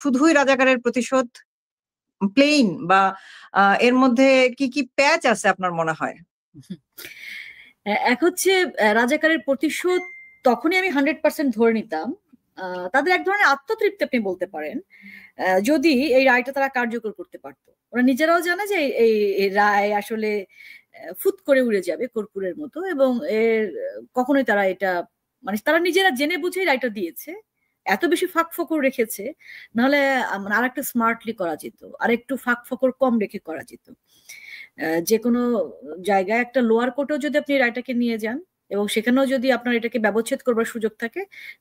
শুধুই রাজাকারের প্রতিশোধ প্লেন, বা এর মধ্যে কি কি প্যাচ আছে আপনার মনে হয়? এক হচ্ছে রাজাকারের প্রতিশোধ তখনই আমি 100% ধরে নিতাম, তাদের এক ধরনের আত্মতৃপ্তি আপনি বলতে পারেন, যদি এই রায়টা তারা কার্যকর করতে পারতো। ওরা নিজেরাও জানে যে এই রায় আসলে ফুৎ করে উড়ে যাবে কর্পূরের মতো, এবং এর কখনোই তারা এটা মানে তারা নিজেরা জেনে বুঝেই রায়টা দিয়েছে, এত বেশি ফাঁক ফোকর রেখেছে, নাহলে মানে আর একটু স্মার্টলি করা যেত, আর একটু ফাঁক ফোকর কম রেখে করা যেত। যে কোনো জায়গায় একটা লোয়ার কোর্টেও যদি আপনি রায়টাকে নিয়ে যান এবং সেখানেও যদি আপনার এটাকে ব্যবচ্ছেদ করবার সুযোগ থাকে,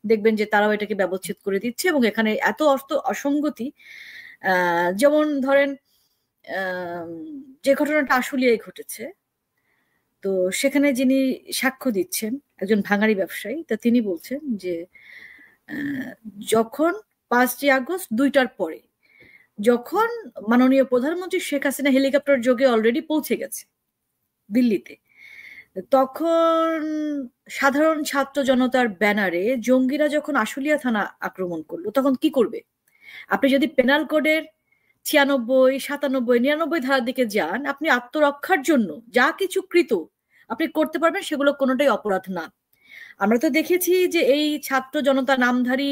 দেখবেন যে তারাও এটাকে ব্যবচ্ছেদ করে দিচ্ছে, এবং এখানে এত অসঙ্গতি, যেমন ধরেন যে ঘটনাটা আসলেই ঘটেছে, তো সেখানে যিনি সাক্ষ্য দিচ্ছেন একজন ভাঙাড়ি ব্যবসায়ী, তা তিনি বলছেন যে যখন 5ই আগস্ট 2টার পরে যখন মাননীয় প্রধানমন্ত্রী শেখ হাসিনা হেলিকপ্টার যোগে অলরেডি পৌঁছে গেছে দিল্লিতে, তখন সাধারণ ছাত্র জনতার ব্যানারে জঙ্গিরা যখন আশুলিয়া থানা আক্রমণ করলো, তখন কি করবে? আপনি যদি পেনাল কোডের 96, 97, 99 ধারার দিকে যান, আপনি আত্মরক্ষার জন্য যা কিছু কৃত আপনি করতে পারবেন, সেগুলো কোনোটাই অপরাধ না। আমরা তো দেখেছি যে এই ছাত্র জনতা নামধারী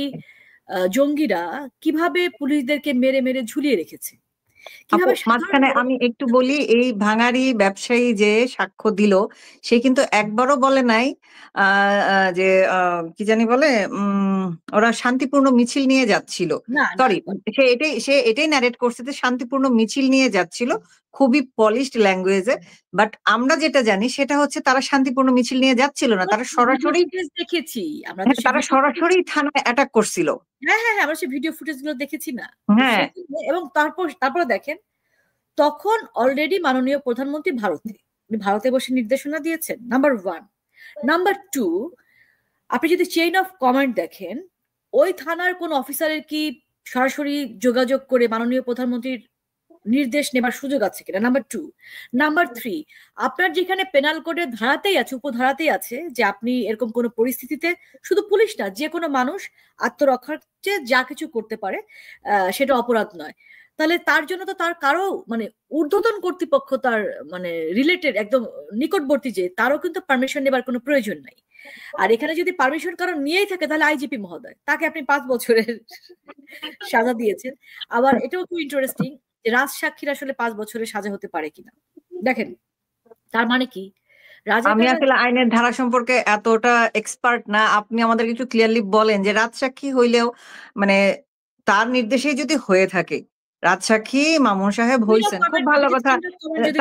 জঙ্গিরা কিভাবে পুলিশদেরকে মেরে মেরে ঝুলিয়ে রেখেছে, কিভাবে মাঝখানে আমি একটু বলি, এই ভাঙারি ব্যবসায়ী যে সাক্ষ্য দিল, সে কিন্তু একবারও বলে নাই যে কি জানি বলে, ওরা শান্তিপূর্ণ মিছিল নিয়ে যাচ্ছিল। সরি, সে এটাই ন্যারেট করছে যে শান্তিপূর্ণ মিছিল নিয়ে যাচ্ছিল, খুবই পলিশড ল্যাঙ্গুয়েজে। বাট আমরা যেটা জানি সেটা হচ্ছে তারা শান্তিপূর্ণ মিছিল নিয়ে যাচ্ছিল না, তারা সরাসরি দেখেছি, তারা সরাসরি থানায় অ্যাটাক করছিল। হ্যাঁ হ্যাঁ আমরা সেই ভিডিও ফুটেজ গুলো দেখেছি না। হ্যাঁ, এবং তারপরে দেখেন, তখন অলরেডি মাননীয় প্রধানমন্ত্রী ভারতে বসে নির্দেশনা দিয়েছেন, নাম্বার 1। নাম্বার 2, আপনি যদি চেইন অফ কমান্ড দেখেন, ওই থানার কোন অফিসারের কি সরাসরি যোগাযোগ করে মাননীয় প্রধানমন্ত্রীর নির্দেশ নেবার সুযোগ আছে কিনা? নাম্বার 2। নাম্বার 3, আপনার যেখানে পেনাল কোডের ধারাতেই আছে, উপধারাতেই আছে যে আপনি এরকম কোন পরিস্থিতিতে শুধু পুলিশ না, যে কোনো মানুষ আত্মরক্ষার চেয়ে যা কিছু করতে পারে সেটা অপরাধ নয়। তাহলে তার জন্য তো তার কারো মানে ঊর্ধ্বতন কর্তৃপক্ষ, তার মানে রিলেটেড একদম নিকটবর্তী, যে তারও কিন্তু পারমিশন নেবার কোনো প্রয়োজন নাই। আর এখানে যদি পারমিশন কারণ নিয়েই থাকে, তাহলে আইজিপি মহোদয়, তাকে আপনি 5 বছরের সাজা দিয়েছেন। আবার এটাও খুব ইন্টারেস্টিং, রাজ সাক্ষীর আসলে 5 বছরের সাজা হতে পারে কিনা। দেখেন, তার মানে কি, আমি আসলে আইনের ধারা সম্পর্কে এতটা এক্সপার্ট না, আপনি আমাদের কিছু ক্লিয়ারলি বলেন যে রাজসাক্ষী হইলেও মানে তার নির্দেশেই যদি হয়ে থাকে, রাজসাক্ষী মামুন সাহেব হইছেন, খুব ভালো কথা,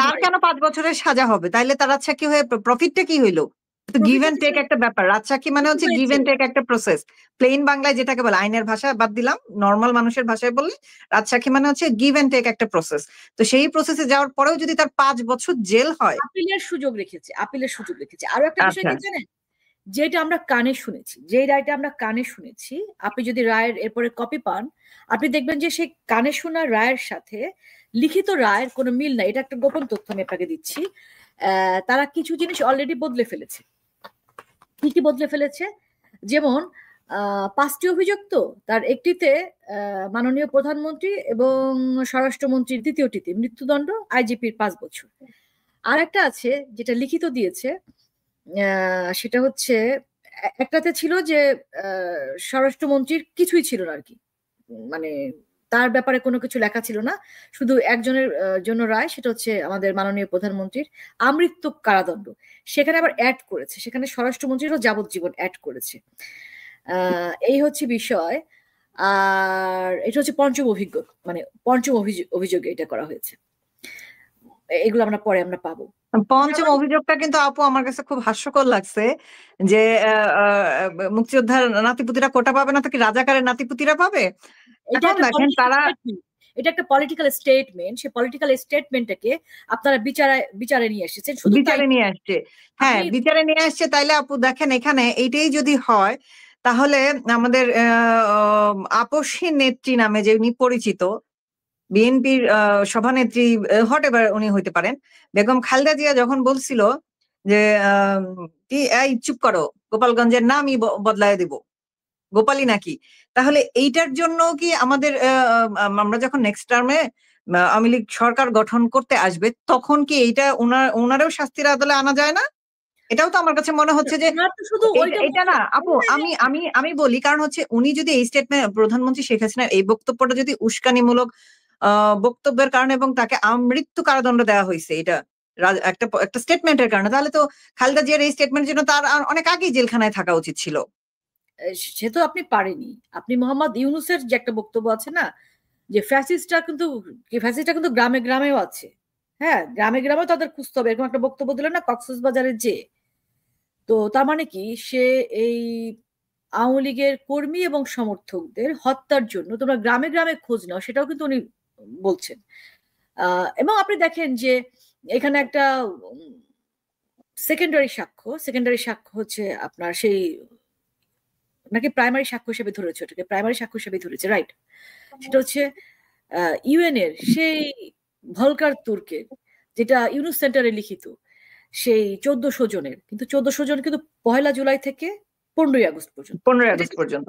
তার কেন 5 বছরের সাজা হবে? তাইলে তার রাজসাক্ষী হয়ে প্রফিটটা কি হইলো? গিভ এন্ড টেক একটা ব্যাপার, রাজসাক্ষী মানে হচ্ছে গিভ এন্ড টেক একটা প্রসেস। প্লেন বাংলায় যেটাকে বলে, আইনের ভাষায় বাদ দিলাম, নর্মাল মানুষের ভাষায় বললে রাজসাক্ষী মানে হচ্ছে গিভ এন্ড টেক একটা প্রসেস। তো সেই প্রসেসে যাওয়ার পরেও যদি তার 5 বছর জেল হয়, আপিলের সুযোগ রেখেছে। আরো একটা বিষয় কি জানেন, যেটা আমরা কানে শুনেছি, যে রায়টা আমরা কানে শুনেছি, আপনি যদি রায়ের এরপরে কপি পান, আপনি দেখবেন যে সেই কানে শোনা রায়ের সাথে লিখিত রায়ের কোনো মিল নাই। এটা একটা গোপন তথ্য আমি আপনাকে দিচ্ছি। তারা কিছু জিনিস অলরেডি বদলে ফেলেছে। কি কি বদলে ফেলেছে? যেমন 5টি অভিযোগ, তো তার একটিতে মাননীয় প্রধানমন্ত্রী এবং স্বরাষ্ট্রমন্ত্রীর দ্বিতীয়টিতে মৃত্যুদণ্ড, আইজিপির 5 বছর। আর একটা আছে যেটা লিখিত দিয়েছে, সেটা হচ্ছে একটাতে ছিল যে স্বরাষ্ট্রমন্ত্রীর কিছুই ছিল না আর কি, মানে তার ব্যাপারে কোনো কিছু লেখা ছিল না, শুধু একজনের জন্য রায়, সেটা হচ্ছে আমাদের মাননীয় প্রধানমন্ত্রীর আমৃত্যু কারাদণ্ড। সেখানে আবার অ্যাড করেছে, সেখানে স্বরাষ্ট্রমন্ত্রীরও যাবজ্জীবন অ্যাড করেছে। এই হচ্ছে বিষয়। আর এটা হচ্ছে পঞ্চম অভিযোগে এটা করা হয়েছে। এগুলো আমরা পরে পাবো। পঞ্চম অভিযোগটা কিন্তু আপু আমার কাছে খুব হাস্যকর লাগছে, যে মুক্তিযোদ্ধার নাতিপুতিরা কোটা পাবে না, তো কি রাজাকারের নাতিপুতিরা পাবে? এটা একটা পলিটিক্যাল স্টেটমেন্ট। সেই পলিটিক্যাল স্টেটমেন্টটাকে আপনারা বিচারে নিয়ে এসেছেন, শুধু বিচারে নিয়ে আসছে। হ্যাঁ, বিচারে নিয়ে আসছে। তাইলে আপু দেখেন, এখানে এইটাই যদি হয়, তাহলে আমাদের আপসী নেত্রী নামে যে উনি পরিচিত, বিএনপির সভানেত্রী, হোয়াট এভার উনি হইতে পারেন, বেগম খালেদা জিয়া যখন বলছিল যে এই চুপ করো, গোপালগঞ্জের নামই বদলায় দিব, গোপালী নাকি? তাহলে এইটার জন্য কি আমাদের আমরা যখন নেক্সট টার্মে আওয়ামী লীগ সরকার গঠন করতে আসবে তখন কি এইটা ওনারেও শাস্তির আদলে আনা যায় না? এটাও তো আমার কাছে মনে হচ্ছে যে শুধু এটা না আপু, আমি আমি আমি বলি, কারণ হচ্ছে উনি যদি এই স্টেটমেন্ট, প্রধানমন্ত্রী শেখ হাসিনার এই বক্তব্যটা যদি উস্কানিমূলক বক্তব্যের কারণে এবং তাকে আমৃত্যু কারাদণ্ড দেওয়া হয়েছে এটা একটা একটা স্টেটমেন্টের কারণে, তাহলে তো খালেদা জিয়ার এই স্টেটমেন্টের জন্য তার অনেক আগেই জেলখানায় থাকা উচিত ছিল। সে তো আপনি পারেনি। আপনি মোহাম্মদ ইউনুসের যে একটা বক্তব্য আছে না, যে ফ্যাসিস্টটা কিন্তু গ্রামে গ্রামেও আছে। হ্যাঁ, গ্রামে গ্রামেও তাদের খুঁজতে হবে, এরকম একটা বক্তব্য দিল না কক্সবাজারের যে। তো তার মানে কি, সে এই আওয়ামী লীগের কর্মী এবং সমর্থকদের হত্যার জন্য তোমরা গ্রামে গ্রামে খোঁজ নাও, সেটাও কিন্তু উনি বলছেন। এবং আপনি দেখেন যে এখানে একটা সেকেন্ডারি সাক্ষ্য হচ্ছে আপনার সেই, নাকি প্রাইমারি সাক্ষ্য হিসেবে ধরেছে, ওটাকে প্রাইমারি সাক্ষ্য হিসেবে ধরেছে, রাইট? সেটা হচ্ছে ইউএন এর সেই ভলকার তুর্কের, যেটা ইউনুস সেন্টারে লিখিত, সেই 1400 জনের, কিন্তু 1400 জন কিন্তু 1 জুলাই থেকে 15 আগস্ট পর্যন্ত, 15 আগস্ট পর্যন্ত।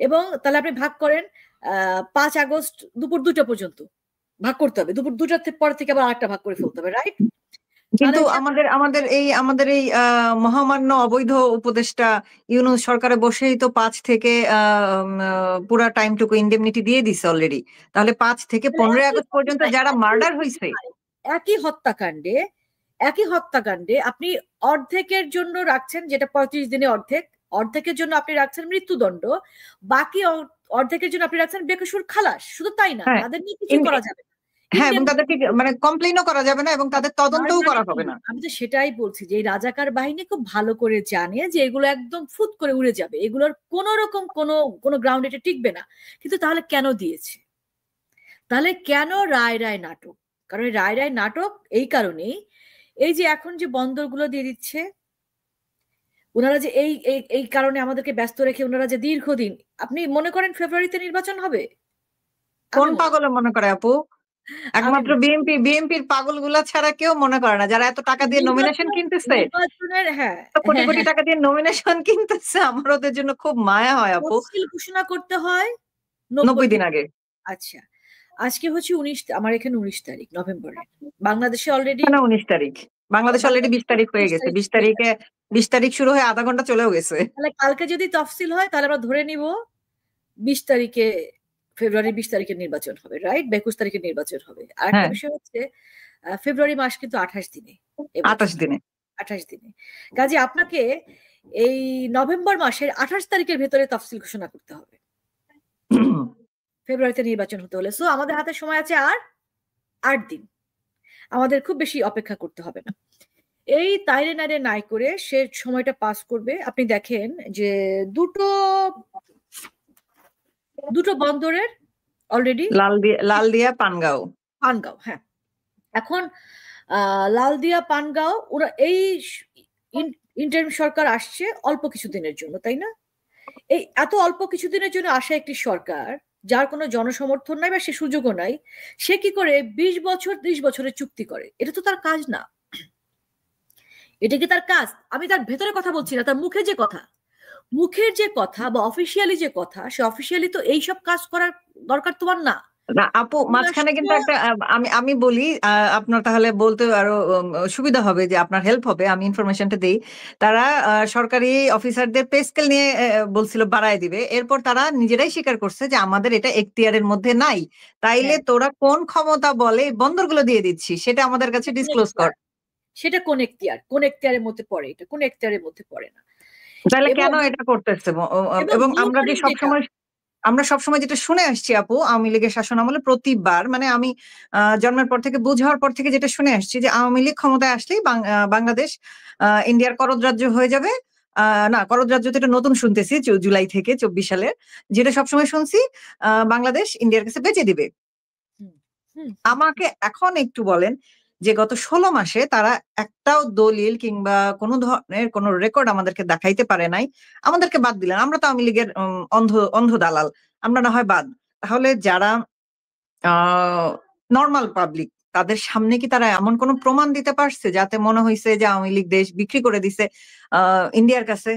এবং তাহলে আপনি ভাগ করেন 5 আগস্ট দুপুর 2টা পর্যন্ত ভাগ করতে হবে, দুপুর 2টার পর থেকে আবার আরেকটা ভাগ করে ফেলতে হবে, রাইট? কিন্তু আমাদের এই মহামান্য অবৈধ উপদেষ্টা ইউনূস সরকারে বসেই তো 5 থেকে পুরা টাইমটুকু ইন্ডেমনিটি দিয়ে দিছে অলরেডি। তাহলে 5 থেকে 15 আগস্ট পর্যন্ত যারা মার্ডার হয়েছে, একই হত্যাকাণ্ডে আপনি অর্ধেকের জন্য রাখছেন, যেটা 35 দিনে অর্ধেকের জন্য আপনি রাখছেন মৃত্যুদণ্ড, বাকি অর্ধেকের জন্য আপনি রাখছেন বেকসুর খালাস। শুধু তাই না, তাদের নিয়ে কিছু করা যাবে না। হ্যাঁ, এবং তাদেরকে মানে কমপ্লেইনও করা যাবে না এবং তাদের তদন্তও করা হবে না। আমি তো সেটাই বলছি যে রাজাকার বাহিনী খুব ভালো করে জানে যে এগুলো একদম ফুট করে উড়ে যাবে, এগুলোর কোন রকম কোনো গ্রাউন্ড এটা টিকবে না। কিন্তু তাহলে কেন দিয়েছে? তাহলে কেন রায় রায় নাটক? কারণ রায় রায় নাটক এই কারণেই, এই যে এখন যে বন্দরগুলো দিয়ে দিচ্ছে ওনারা, যে এই কারণে আমাদেরকে ব্যস্ত রেখে ওনারা যে দীর্ঘদিন, আপনি মনে করেন ফেব্রুয়ারিতে নির্বাচন হবে? কোন পাগলে মনে করে আপু? একমাত্র বিএনপির পাগলগুলা ছাড়া কেউ মনে করে না, যারা এত টাকা দিয়ে নমিনেশন কিনতেছে, কোটি কোটি টাকা দিয়ে নমিনেশন কিনতেছে। আমার ওদের জন্য খুব মায়া হয় আপু। ঘোষণা করতে হয় 90 দিন আগে। আচ্ছা, আজকে হচ্ছে 19, আমার এখানে 19 তারিখ নভেম্বরের, বাংলাদেশে অলরেডি 19 তারিখ, বাংলাদেশে অলরেডি 20 তারিখ হয়ে গেছে। 20 তারিখ শুরু হয়ে আধা ঘন্টা চলেও গেছে। তাহলে কালকে যদি তফসিল হয় তাহলে আমরা ধরে নিব 20 তারিখে, ফেব্রুয়ারি 20 তারিখে নির্বাচন হবে, রাইট? 21 তারিখে নির্বাচন হবে। আর একটা বিষয় হচ্ছে ফেব্রুয়ারি মাস কিন্তু 28 দিনে, 28 দিনে। কাজে আপনাকে এই নভেম্বর মাসের 28 তারিখের ভেতরে তফসিল ঘোষণা করতে হবে ফেব্রুয়ারিতে নির্বাচন হতে হলে। সো আমাদের হাতে সময় আছে আর 8 দিন, আমাদের খুব বেশি অপেক্ষা করতে হবে না। এই তাইরে নাইরে নাই করে সে সময়টা পাস করবে। আপনি দেখেন যে দুটো বন্দরের অলরেডি লালদিয়া পানগাঁও, হ্যাঁ, এখন লালদিয়া পানগাঁও, ওরা এই ইন্টারিম সরকার আসছে অল্প কিছুদিনের জন্য, তাই না? এই এত অল্প কিছুদিনের জন্য আসা একটি সরকার যার কোনো জনসমর্থন নাই বা সে সুযোগও নাই, সে কি করে 20 বছর 30 বছরের চুক্তি করে? এটা তো তার কাজ না। এটা কি তার কাজ? আমি তার ভেতরে কথা বলছি না, তার মুখের যে কথা বা অফিসিয়ালি যে কথা, সে অফিসিয়ালি তো এইসব কাজ করার দরকার তোমার না। না আপু, মাঝখানে কিন্তু একটা আমি বলি, আপনার তাহলে বলতে আরো সুবিধা হবে, যে আপনার হেল্প হবে, আমি ইনফরমেশনটা দেই। তারা সরকারি অফিসারদের পে স্কেল নিয়ে বলছিল বাড়ায় দিবে, এরপর তারা নিজেরাই স্বীকার করছে যে আমাদের এটা এখতিয়ারের মধ্যে নাই। তাইলে তোরা কোন ক্ষমতা বলে বন্দরগুলো দিয়ে দিচ্ছি, সেটা আমাদের কাছে ডিসক্লোজ কর। সেটা কোন এখতিয়ারের মধ্যে পড়ে? এটা কোন এখতিয়ারের মধ্যে পড়ে না। তাহলে কেন এটা করতেছে? এবং আমরা সবসময় যেটা শুনে আসছি আপু, আওয়ামী লীগের শাসন আমলে প্রতিবার, মানে আমি জন্মের পর থেকে, বুঝ হওয়ার পর থেকে যেটা শুনে আসছি, যে আওয়ামী লীগ ক্ষমতায় আসলেই বাংলাদেশ ইন্ডিয়ার করদ রাজ্য হয়ে যাবে। না, করদ রাজ্য তো এটা নতুন শুনতেছি, জুলাই থেকে 24 সালের, যেটা সবসময় শুনছি বাংলাদেশ ইন্ডিয়ার কাছে বেচে দিবে। আমাকে এখন একটু বলেন যে গত 16 মাসে তারা একটাও দলিল কিংবা কোনো ধরনের কোনো রেকর্ড আমাদেরকে দেখাইতে পারে নাই। আমাদেরকে বাদ দিলেন, আমরা তো আওয়ামী লীগের অন্ধ দালাল, আমরা না হয় বাদ। তাহলে যারা নর্মাল পাবলিক, তাদের সামনে কি তারা এমন কোনো প্রমাণ দিতে পারছে যাতে মনে হয়েছে যে আওয়ামী লীগ দেশ বিক্রি করে দিছে ইন্ডিয়ার কাছে?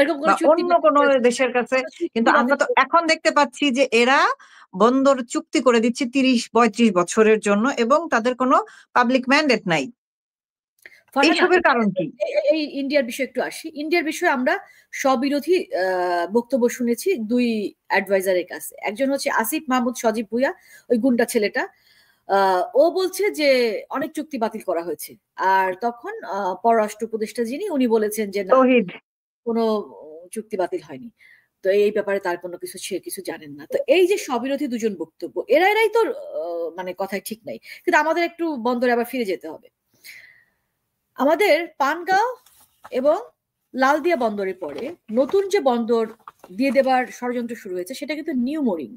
এরকম বা কোনো চুক্তি অন্য বাতিল কোনো করেছে, দেশের কাছে। কোনো কিন্তু চুক্তি আমরা বাতিল তো করেছে। এখন দেখতে পাচ্ছি যে এরা বন্দর চুক্তি করে দিচ্ছে ৩০-৩৫ বছরের জন্য এবং তাদের কোনো পাবলিক ম্যান্ডেট নাই। ফারহানা, এইসবের কারণ কি? এই ইন্ডিয়ার বিষয়ে একটু আসি। ইন্ডিয়ার বিষয়ে আমরা স্ববিরোধী বক্তব্য শুনেছি দুই অ্যাডভাইজারের কাছে। একজন হচ্ছে আসিফ মাহমুদ সজীব ভুইয়া, ওই গুন্ডা ছেলেটা। ও বলছে যে অনেক চুক্তি বাতিল করা হয়েছে। আর তখন পররাষ্ট্র উপদেষ্টা যিনি, উনি বলেছেন যে না, তৌহিদ। কোনো চুক্তি বাতিল হয়নি। তো এই ব্যাপারে তার কোনো কিছু, সে কিছু জানেন না। তো এই যে স্ববিরোধী দুজন বক্তব্য, এরাই তো মানে কথায় ঠিক নাই। কিন্তু আমাদের একটু বন্দরে আবার ফিরে যেতে হবে। আমাদের পানগাঁও এবং লালদিয়া বন্দরের পরে নতুন যে বন্দর দিয়ে দেবার ষড়যন্ত্র শুরু হয়েছে, সেটা কিন্তু নিউ মোরিং।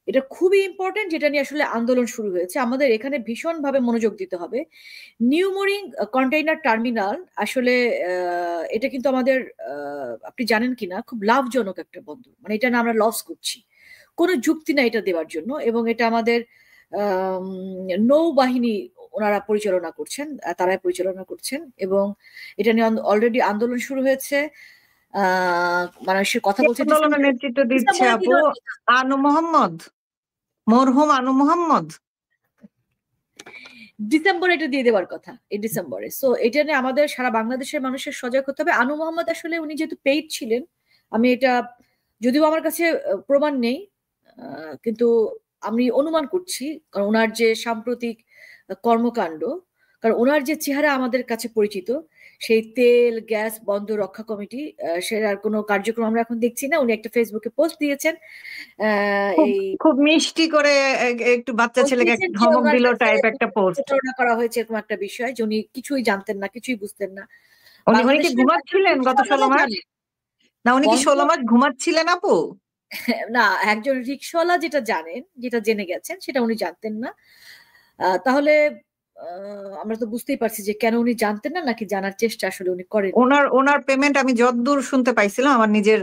এটা খুবই ইম্পর্টেন্ট, যেটা নিয়ে আসলে আন্দোলন শুরু হয়েছে। আমাদের এখানে ভীষণভাবে মনোযোগ দিতে হবে। নিউ মোরিং কন্টেইনার টার্মিনাল আসলে এটা কিন্তু আমাদের, আপনি জানেন কিনা, খুব লাভজনক একটা বন্দর। মানে এটা না আমরা লস করছি, কোনো যুক্তি না এটা দেওয়ার জন্য। এবং এটা আমাদের নৌবাহিনী ওনারা পরিচালনা করছেন, তারাই পরিচালনা করছেন। এবং এটা নিয়ে অলরেডি আন্দোলন শুরু হয়েছে। মানুষের কথা বলছে আন্দোলনের নেতৃত্ব দিচ্ছে ডিসেম্বরে আপু আনু মোহাম্মদ, মরহুম আনু মোহাম্মদ। ডিসেম্বরে এটা দিয়ে দেওয়ার কথা, এই ডিসেম্বরে। সো এটা নিয়ে আমাদের সারা বাংলাদেশের মানুষের সজাগ হতে হবে। আনু মোহাম্মদ আসলে উনি যেহেতু পেইড ছিলেন, আমি এটা, যদিও আমার কাছে প্রমাণ নেই, কিন্তু আমি অনুমান করছি, কারণ ওনার যে সাম্প্রতিক কর্মকাণ্ড, কারণ ওনার যে চেহারা আমাদের কাছে পরিচিত, সেই তেল গ্যাস বন্ধ রক্ষা কমিটি, সেটার কোনো কার্যক্রম আমরা এখন দেখছি না। উনি একটা ফেসবুকে পোস্ট দিয়েছেন, খুব এই খুব মিষ্টি করে একটু বাচ্চা ছেলেকে একটা দিয়েছেন যে ধমক ওনার দিল কাছে টাইপ একটা পোস্ট। প্রতারণা করা হয়েছে, এরকম একটা বিষয় যে উনি কিছুই জানতেন না, কিছুই বুঝতেন না। উনি কি বাংলাদেশের একজন ঘুমাচ্ছিলেন গত ১৬ রিকশাওয়ালা মাস? জানে না উনি কি ১৬ বন্দর, মাস ঘুমাচ্ছিলেন আপু? না, একজন রিকশাওয়ালা যেটা জানেন, যেটা জেনে গেছেন, সেটা উনি জানতেন না। তাহলে আমরা তো বুঝতেই পারছি যে কেন উনি জানতেন না, নাকি জানার চেষ্টা আসলে উনি করেননি। ওনার ওনার পেমেন্ট আমি যতদূর শুনতে পাইছিলাম আমার নিজের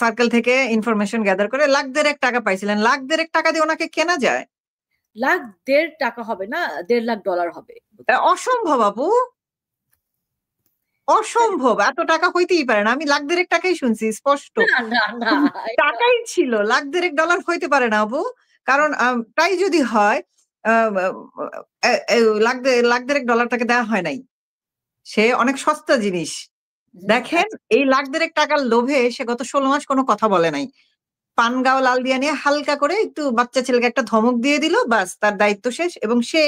সার্কেল থেকে ইনফরমেশন গ্যাদার করে ১,৫০,০০০ টাকা পাইছিলেন। ১,৫০,০০০ টাকা দিয়ে ওনাকে কেনা যায়? লাখ দেড় টাকা হবে না, $১.৫ লাখ হবে বোধহয়। অসম্ভব আপু, হ্যাঁ, অসম্ভব। এত টাকা হইতেই পারে না। আমি ১,৫০,০০০ টাকাই শুনছি স্পষ্ট। না না না, টাকাই ছিল। $১,৫০,০০০ হইতে পারে না আপু। কারণ তাই যদি হয় আ আ এ $১,৫০,০০০ তাকে দেওয়া হয় নাই। সে অনেক সস্তা জিনিস। দেখেন আচ্ছা, এই $১,৫০,০০০ টাকার লোভে সে গত ১৬ মাস কোনো কথা বলে নাই। পানগাঁও লালদিয়া নিয়ে হালকা করে একটু বাচ্চা ছেলেকে একটা ধমক দিয়ে দিল, বাস তার দায়িত্ব শেষ। এবং সে,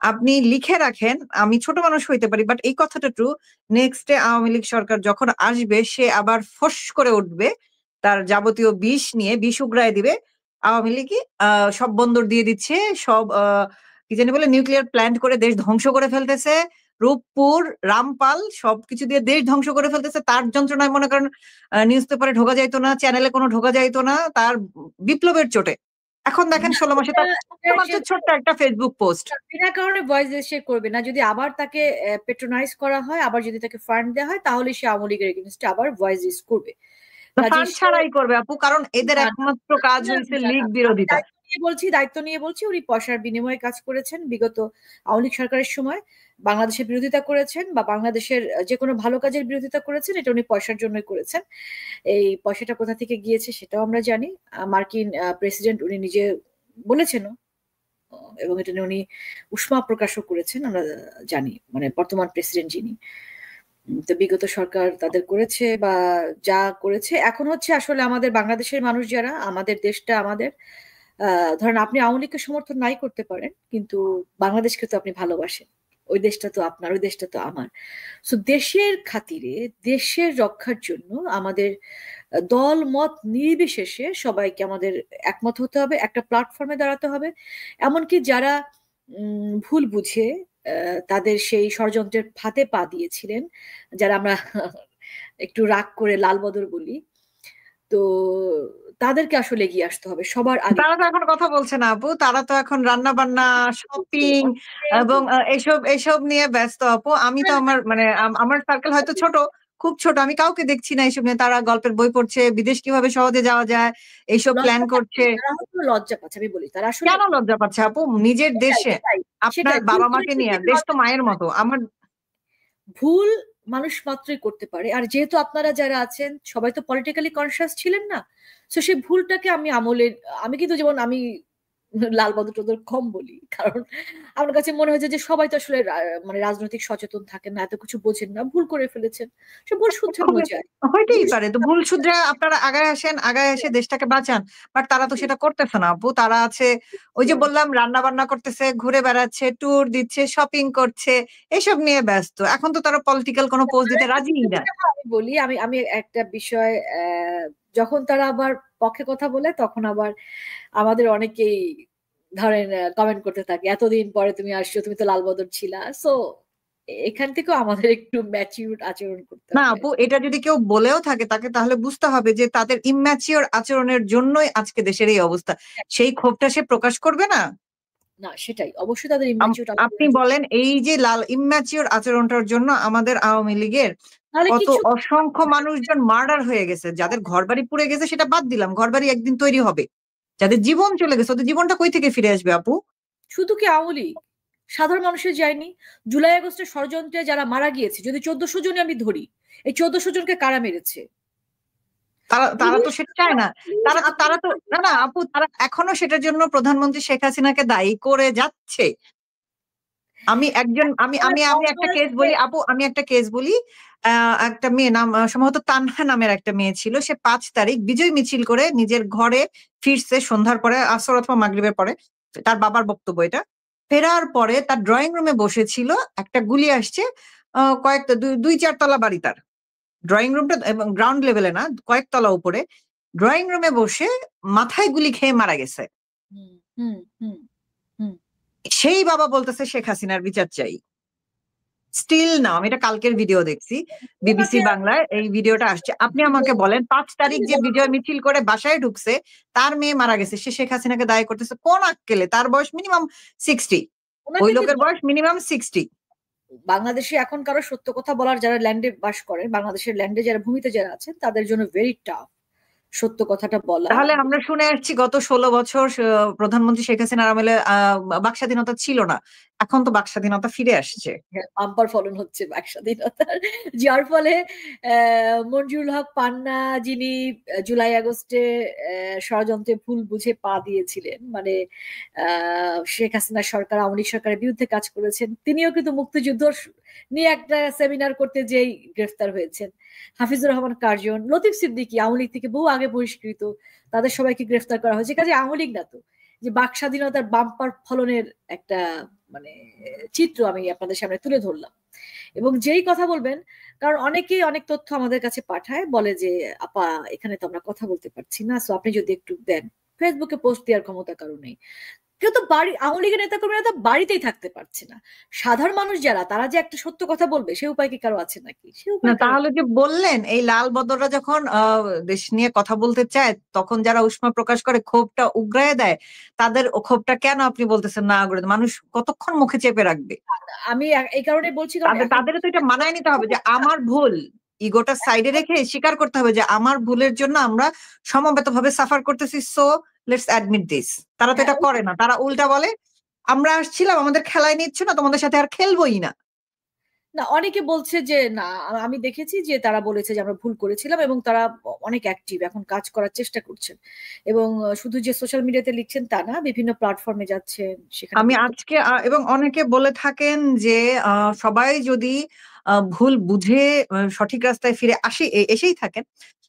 আপনি লিখে রাখেন, আমি ছোট মানুষ হইতে পারি বাট এই কথাটা true, next day Awami League সরকার যখন আসবে সে আবার ফস করে উঠবে তার যাবতীয় বিষ নিয়ে, বিষ উগরায় দিবে। আওয়ামী লীগই সব বন্দর দিয়ে দিচ্ছে, সব কি জানি বলে নিউক্লিয়ার প্ল্যান্ট করে দেশ ধ্বংস করে ফেলতেছে, রূপপুর রামপাল সবকিছু দিয়ে দেশ ধ্বংস করে ফেলতেছে। তার যন্ত্রণায় মনে করেন নিউজ পেপারে ঢোকা যাইতো না, চ্যানেলে কোনো ঢোকা যাইতো না, তার বিপ্লবের চোটে। এখন দেখেন না, ১৬ মাসে এটা তার এটা সে শুধুমাত্র ছোট্ট একটা ফেসবুক পোস্ট। বিনা কারণে ভয়েস সে করবে না। যদি আবার তাকে পেট্রোনাইজ করা হয়, আবার যদি তাকে ফান্ড দেওয়া হয়, তাহলে সে আওয়ামী লীগের এগেইনস্টে আবার ভয়েস রেজ করবে। কাজে ফান্ড সে, ছাড়াই করবে আপু, কারণ এদের না না একমাত্র কাজ না হইছে না লীগ না, আমি বিরোধিতা। দায়িত্ব নিয়ে বলছি, উনি পয়সার বিনিময়ে কাজ করেছেন বিগত আওয়ামী লীগ সরকারের সময়। বাংলাদেশের বিরোধিতা করেছেন, বা বাংলাদেশের যে কোনো ভালো কাজের বিরোধিতা করেছেন, এটা উনি পয়সার জন্যই করেছেন। এই পয়সাটা কোথা থেকে গিয়েছে সেটাও আমরা জানি। মার্কিন প্রেসিডেন্ট উনি নিজে বলেছেনও, এবং এটা নিয়ে উনি উষ্মা প্রকাশও করেছেন, আমরা জানি। মানে বর্তমান প্রেসিডেন্ট যিনি, তো বিগত সরকার তাদের করেছে, বা যা করেছে এখন হচ্ছে আসলে আমাদের বাংলাদেশের মানুষ যারা, আমাদের দেশটা আমাদের, ধরেন আপনি আওয়ামী লীগকে সমর্থন নাই করতে পারেন, কিন্তু বাংলাদেশকে তো আপনি ভালোবাসেন। ওই দেশটা তো আপনার, ওই দেশটা তো আমার। সো দেশের খাতিরে, দেশের রক্ষার জন্য আমাদের দল মত নির্বিশেষে সবাইকে আমাদের একমত হতে হবে, একটা প্ল্যাটফর্মে দাঁড়াতে হবে। এমনকি যারা ভুল বুঝে তাদের সেই ষড়যন্ত্রের ফাঁদে পা দিয়েছিলেন, যারা আমরা একটু রাগ করে লালবদর বলি, তো তাদেরকে আসলে এগিয়ে আসতে হবে সবার আগে। তারা তো এখন কথা বলছে না আপু, তারা তো এখন রান্না বান্না, শপিং এবং এসব এসব নিয়ে ব্যস্ত আপু। আমি তো আমার মানে আমার সার্কেল হয়তো ছোট, খুব ছোট, আমি কাউকে দেখছি না এইসব নিয়ে। তারা গল্পের বই পড়ছে, বিদেশ কিভাবে সহজে যাওয়া যায় এইসব প্ল্যান লজ্জা পাচ্ছে, করছে। তারা হয়তো লজ্জা পাচ্ছে, আমি বলি তারা আসলে, কেন লজ্জা পাচ্ছে আপু? নিজের সেটাই দেশে সেটাই আপনার সেটাই ভুল বাবা মাকে করেছে নিয়ে, ঠিক, দেশ তো লজ্জা মায়ের পাচ্ছে। মতো। আমার ভুল মানুষ মাত্রই করতে পারে। আর যেহেতু আপনারা যারা আছেন সবাই তো পলিটিক্যালি কনসিয়াস ছিলেন না, তো সেই ভুলটাকে আমি কিন্তু যেমন আমি লাল বাদল টাদল কম বলি, কারণ আমার কাছে মনে হয়েছে যে সবাই তো আসলে মানে রাজনৈতিক সচেতন থাকেন না, এত কিছু বোঝেন না, ভুল করে ফেলেছেন, সে ভুল শুধরানো খুবই যায়। হইতেই ভুল পারে, তো ভুল শুধরে আপনারা আগায় আসেন, আগায় এসে দেশটাকে বাঁচান। বাট তারা তো সেটা করতেছে না আপু। তারা আছে, ওই যে বললাম, রান্না বান্না করতেছে, ঘুরে বেড়াচ্ছে, ট্যুর দিচ্ছে, শপিং করছে, এসব নিয়ে ব্যস্ত। এখন তো তারা পলিটিক্যাল কোনো পোস্ট দিতে রাজিই না। আমি বলি, আমি আমি একটা বিষয়, যখন তারা আবার পক্ষে কথা বলে তখন আবার আমাদের অনেকেই ধরেন কমেন্ট করতে থাকে, এতদিন পরে তুমি আসছো, তুমি তো লালবদর ছিলা। সো এখান থেকেও আমাদের একটু ম্যাচিউর আচরণ করতে না হবে। আপু, এটা যদি কেউ বলেও থাকে তাকে তাহলে বুঝতে হবে যে তাদের ইম্যাচিওর আচরণের জন্যই আজকে দেশের এই অবস্থা। সেই ক্ষোভটা সে প্রকাশ করবে না? না, সেটাই, অবশ্যই তাদের ইম্যাচিউর আপনি আচরণের জন্য। বলেন, এই যে ইম্যাচিওর আচরণটার জন্য আমাদের আওয়ামী লীগের নাহলে কত কিছু অসংখ্য মানুষজন মার্ডার হয়ে গেছে। যাদের ঘরবাড়ি পুড়ে গেছে সেটা বাদ দিলাম, ঘরবাড়ি একদিন তৈরি হবে। যাদের জীবন চলে গেছে, ওদের জীবনটা কই থেকে ফিরে আসবে আপু? শুধু কি আওয়ামী লীগ, সাধারণ মানুষের যায়নি? জুলাই আগস্টের ষড়যন্ত্রে যারা মারা গিয়েছে, যদি 1400 জন আমি ধরি, এই 1400 জনকে কারা মেরেছে? তারা তারা তো পুলিশ। সেটা চায় না। পুলিশ তারা তো না না আপু, তারা এখনো সেটার জন্য প্রধানমন্ত্রী শেখ হাসিনাকে দায়ী করে যাচ্ছে। আমি একজন আমি আমি আমি একটা কেস বলি আপু, আমি একটা কেস বলি। একটা মেয়ে, নাম সম্ভবত তানহা নামের একটা মেয়ে ছিল। সে 5 তারিখ বিজয় মিছিল করে নিজের ঘরে ফিরছে সন্ধ্যার পরে, আসর অথবা মাগরিবের পরে। তার বাবার বক্তব্য এটা। ফেরার পরে তার ড্রয়িং রুমে বসেছিল, একটা গুলি আসছে। কয়েকটা 2-4 তলা বাড়ি তার। ড্রয়িং রুমটা এবং গ্রাউন্ড লেভেলে না, কয়েকতলা উপরে। ড্রয়িং রুমে বসে মাথায় গুলি খেয়ে মারা গেছে। হুম, হুম, হুম, হুম। সেই বাবা বলতেছে শেখ হাসিনার বিচার চাই। স্টিল না, আমি এটা কালকের ভিডিও দেখছি, বিবিসি ওনাকে বাংলায় এই ভিডিওটা আসছে। আপনি আমাকে বলেন, 5 তারিখ যে বিজয় মিছিল করে বাসায় ঢুকছে, তার মেয়ে মারা গেছে, সে শেখ হাসিনাকে দায়ী করতেছে কোন আক্কেলে? তার বয়স মিনিমাম 60। ওই ওনাকে কি লোকের বয়স মিনিমাম 60। বাংলাদেশে এখন কারো সত্য কথা বলার, যারা ল্যান্ডে বাস করেন, বাংলাদেশের ল্যান্ডে যারা ভূমিতে যারা আছেন, তাদের জন্য ভেরি টাফ সত্য কথাটা বলা। তাহলে আমরা শুনে আসছি গত 16 বছর প্রধানমন্ত্রী শেখ হাসিনার আমলে বাক স্বাধীনতা ছিল না। এখন তো বাক স্বাধীনতা ফিরে আসছে। বাম্পার ফলন হচ্ছে বাক স্বাধীনতার, যার ফলে মনজুরুল হক পান্না, যিনি জুলাই আগস্টে ষড়যন্ত্রে ভুল বুঝে পা দিয়েছিলেন, মানে শেখ হাসিনা সরকার, আওয়ামী লীগ সরকারের বিরুদ্ধে কাজ করেছেন, তিনিও কিন্তু মুক্তিযুদ্ধ নিয়ে একটা সেমিনার করতে যেই গ্রেফতার হয়েছেন। হাফিজুর রহমান কার্জন, লতিফ সিদ্দিকী আওয়ামী লীগ থেকে বহু আগে বহিষ্কৃত, তাদের সবাইকে গ্রেফতার করা হয়েছে। কাজে আওয়ামী লীগ না তো, যে বাক স্বাধীনতার বাম্পার ফলনের একটা মানে চিত্র আমি আপনাদের সামনে তুলে ধরলাম। এবং যেই কথা বলবেন, কারণ অনেকেই অনেক তথ্য আমাদের কাছে পাঠায়, বলে যে আপা এখানে তো আমরা কথা বলতে পারছি না, সো আপনি যদি একটু দেন। ফেসবুকে পোস্ট দেওয়ার ক্ষমতা কারো নেই। কেউ তো বাড়ি, আওয়ামী লীগের নেতা কর্মীরা তো বাড়িতেই থাকতে পারছে না। সাধারণ মানুষ যারা, তারা যে একটা সত্য কথা বলবে সে উপায় কি কারো আছে নাকি? সে না উপায় কারো। তাহলে যে বললেন, এই লাল বদররা যখন দেশ নিয়ে কথা বলতে চায়, তখন যারা উষ্মা প্রকাশ করে, ক্ষোভটা উগরায় দেয়, তাদের ও ক্ষোভটা কেন আপনি বলতেছেন না করে? মানুষ কতক্ষণ মুখে চেপে রাখবে? আমি এই কারণে বলছি, কারণ এখন তাদের তো এটা মানায় নিতে হবে যে আমার ভুল। ইগোটা সাইডে রেখে স্বীকার করতে হবে যে আমার ভুলের জন্য আমরা সমবেতভাবে সাফার করতেছি, সো লেটস অ্যাডমিট দিস। তারা তো হ্যাঁ, এটা করে না, তারা উল্টা বলে আমরা আসছিলাম, আমাদের খেলায় নিচ্ছ না, তোমাদের সাথে আর খেলবোই না। না, অনেকে বলছে যে না, আমি দেখেছি যে তারা বলেছে যে আমরা ভুল করেছিলাম, এবং তারা অনেক অ্যাক্টিভ, এখন কাজ করার চেষ্টা করছেন। এবং শুধু যে সোশ্যাল মিডিয়াতে লিখছেন তা না, বিভিন্ন প্ল্যাটফর্মে যাচ্ছেন, সেখানে আমি বক্তব্য। আজকে এবং অনেকে বলে থাকেন যে সবাই যদি ভুল বুঝে সঠিক রাস্তায় ফিরে এসেই থাকেন,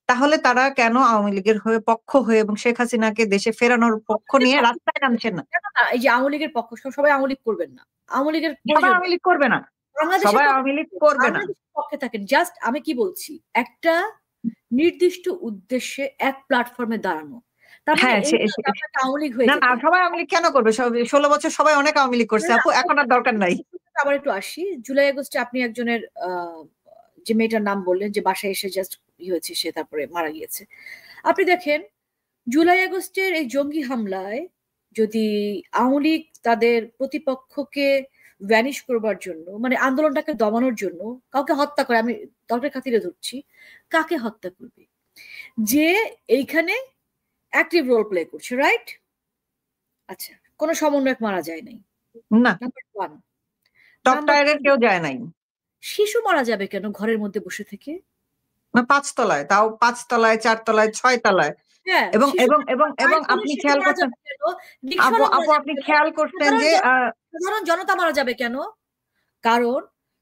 তাহলে তারা কেন আওয়ামী লীগের হয়ে পক্ষ হয়ে এবং শেখ হাসিনাকে দেশে ফেরানোর পক্ষ নিয়ে রাস্তায় নামছেন না? কেন না, এই যে আওয়ামী লীগের পক্ষ, সবাই আওয়ামী লীগ করবেন না, আওয়ামী লীগের সবাই প্রয়োজন আওয়ামী নেই। লীগ করবে না। বাংলাদেশের সবাই পক্ষে, আওয়ামী লীগ করবে না। বাংলাদেশের পক্ষে থাকেন, জাস্ট আমি কি বলছি, একটা নির্দিষ্ট উদ্দেশ্যে এক প্ল্যাটফর্মে দাঁড়ানো। তার মানে হ্যাঁ, এই না যে আপনাকে আওয়ামী লীগ হয়ে না না, যেতে হবে। সবাই আওয়ামী লীগ কেন করবে? 16 বছর সবাই অনেক আওয়ামী লীগ করছে আপু, এখন আর দরকার নাই। আবার একটু আসি, জুলাই আগস্টে আপনি একজনের যে মেয়েটার নাম বললেন যে বাসায় এসে জাস্ট হয়েছে, সে তারপরে মারা গিয়েছে। আপনি দেখেন, জুলাই আগস্টের এই জঙ্গি হামলায় যদি আওয়ামী লীগ তাদের প্রতিপক্ষকে ভ্যানিশ করবার জন্য, মানে আন্দোলনটাকে দমানোর জন্য কাউকে হত্যা করে, আমি দলের খাতিরে ধরছি, কাকে হত্যা করবে? যে এইখানে অ্যাক্টিভ রোল প্লে করছে, রাইট? আচ্ছা, কোনো সমন্বয়ক মারা যায় নাই, না, নাম্বার ওয়ান। টপ নাম্বার টায়ারের কেউ যায় নাই। শিশু মারা যাবে কেন ঘরের মধ্যে বসে থেকে? না ৫ তলায়, তাও ৫ তলায়, ৪ তলায়, ৬ তলায়। হ্যাঁ, এবং শিশু এবং এবং তাই এবং বলে আপনি শিশু খেয়াল মারা করছেন, যাবে কেন? রিকশাওয়ালা মারা আপু যাবে আপনি কেন? খেয়াল করছেন সাধারণ যে সাধারণ জনতা মারা যাবে কেন? কারণ